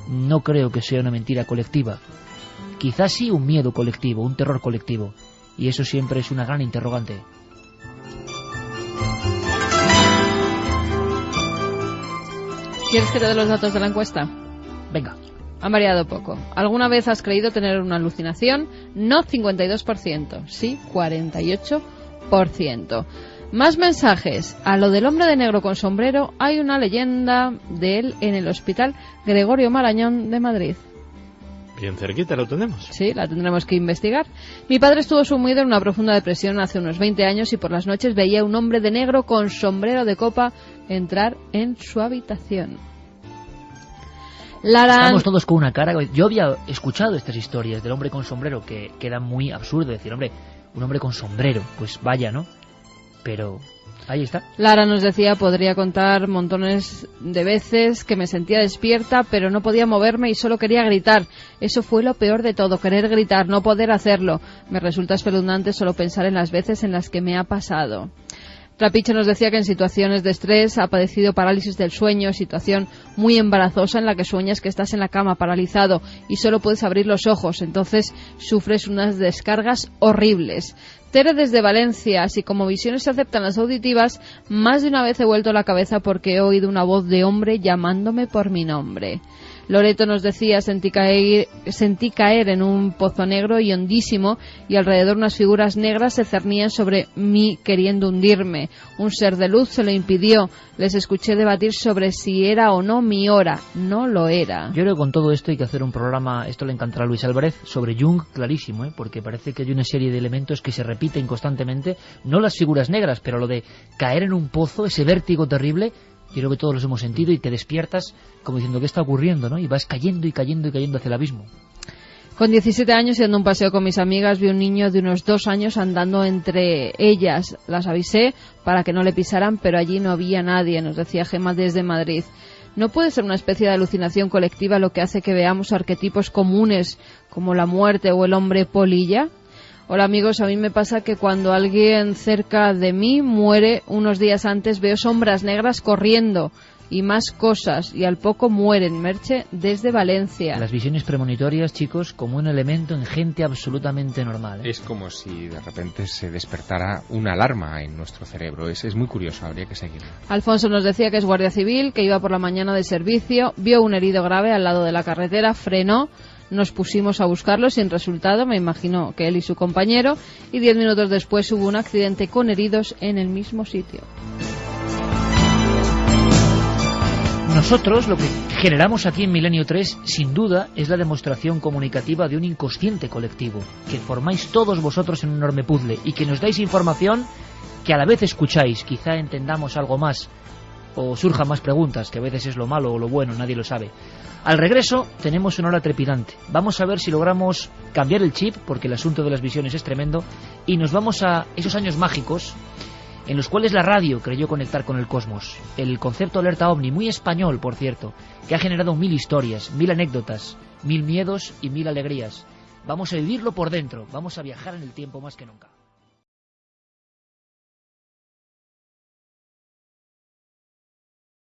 no creo que sea una mentira colectiva. Quizás sí un miedo colectivo, un terror colectivo, y eso siempre es una gran interrogante. ¿Quieres que te dé los datos de la encuesta? Venga. Han variado poco. ¿Alguna vez has creído tener una alucinación? No 52%, sí 48%. Más mensajes. A lo del hombre de negro con sombrero hay una leyenda de él en el Hospital Gregorio Marañón de Madrid. Bien cerquita lo tenemos. Sí, la tendremos que investigar. Mi padre estuvo sumido en una profunda depresión hace unos 20 años y por las noches veía a un hombre de negro con sombrero de copa entrar en su habitación. Estamos todos con una cara. Yo había escuchado estas historias del hombre con sombrero que queda muy absurdo decir, hombre, un hombre con sombrero, pues vaya, ¿no? Pero ahí está. Lara nos decía, podría contar montones de veces que me sentía despierta, pero no podía moverme y solo quería gritar. Eso fue lo peor de todo, querer gritar, no poder hacerlo. Me resulta espeluznante solo pensar en las veces en las que me ha pasado. Trapiche nos decía que en situaciones de estrés ha padecido parálisis del sueño, situación muy embarazosa en la que sueñas que estás en la cama paralizado y solo puedes abrir los ojos, entonces sufres unas descargas horribles. Tere desde Valencia, así como visiones se aceptan las auditivas, más de una vez he vuelto la cabeza porque he oído una voz de hombre llamándome por mi nombre. Loreto nos decía, sentí caer en un pozo negro y hondísimo y alrededor unas figuras negras se cernían sobre mí queriendo hundirme. Un ser de luz se lo impidió. Les escuché debatir sobre si era o no mi hora. No lo era. Yo creo que con todo esto hay que hacer un programa, esto le encantará a Luis Álvarez, sobre Jung, clarísimo, porque parece que hay una serie de elementos que se repiten constantemente, no las figuras negras, pero lo de caer en un pozo, ese vértigo terrible. Yo creo que todos los hemos sentido y te despiertas como diciendo ¿qué está ocurriendo? ¿No? Y vas cayendo y cayendo y cayendo hacia el abismo. Con 17 años y dando un paseo con mis amigas vi un niño de unos 2 años andando entre ellas. Las avisé para que no le pisaran, pero allí no había nadie, nos decía Gemma desde Madrid. ¿No puede ser una especie de alucinación colectiva lo que hace que veamos arquetipos comunes como la muerte o el hombre polilla? Hola amigos, a mí me pasa que cuando alguien cerca de mí muere, unos días antes veo sombras negras corriendo y más cosas, y al poco mueren. Merche desde Valencia. Las visiones premonitorias, chicos, como un elemento en gente absolutamente normal. Es como si de repente se despertara una alarma en nuestro cerebro. Es muy curioso, habría que seguirlo. Alfonso nos decía que es guardia civil, que iba por la mañana de servicio, vio un herido grave al lado de la carretera, frenó. Nos pusimos a buscarlo sin resultado, me imagino que él y su compañero, y 10 minutos después hubo un accidente con heridos en el mismo sitio. Nosotros lo que generamos aquí en Milenio 3, sin duda, es la demostración comunicativa de un inconsciente colectivo, que formáis todos vosotros en un enorme puzzle y que nos dais información que a la vez escucháis. Quizá entendamos algo más o surjan más preguntas, que a veces es lo malo o lo bueno, nadie lo sabe. Al regreso tenemos una hora trepidante. Vamos a ver si logramos cambiar el chip, porque el asunto de las visiones es tremendo, y nos vamos a esos años mágicos en los cuales la radio creyó conectar con el cosmos. El concepto alerta ovni, muy español, por cierto, que ha generado 1000 historias, 1000 anécdotas, 1000 miedos y 1000 alegrías. Vamos a vivirlo por dentro, vamos a viajar en el tiempo más que nunca.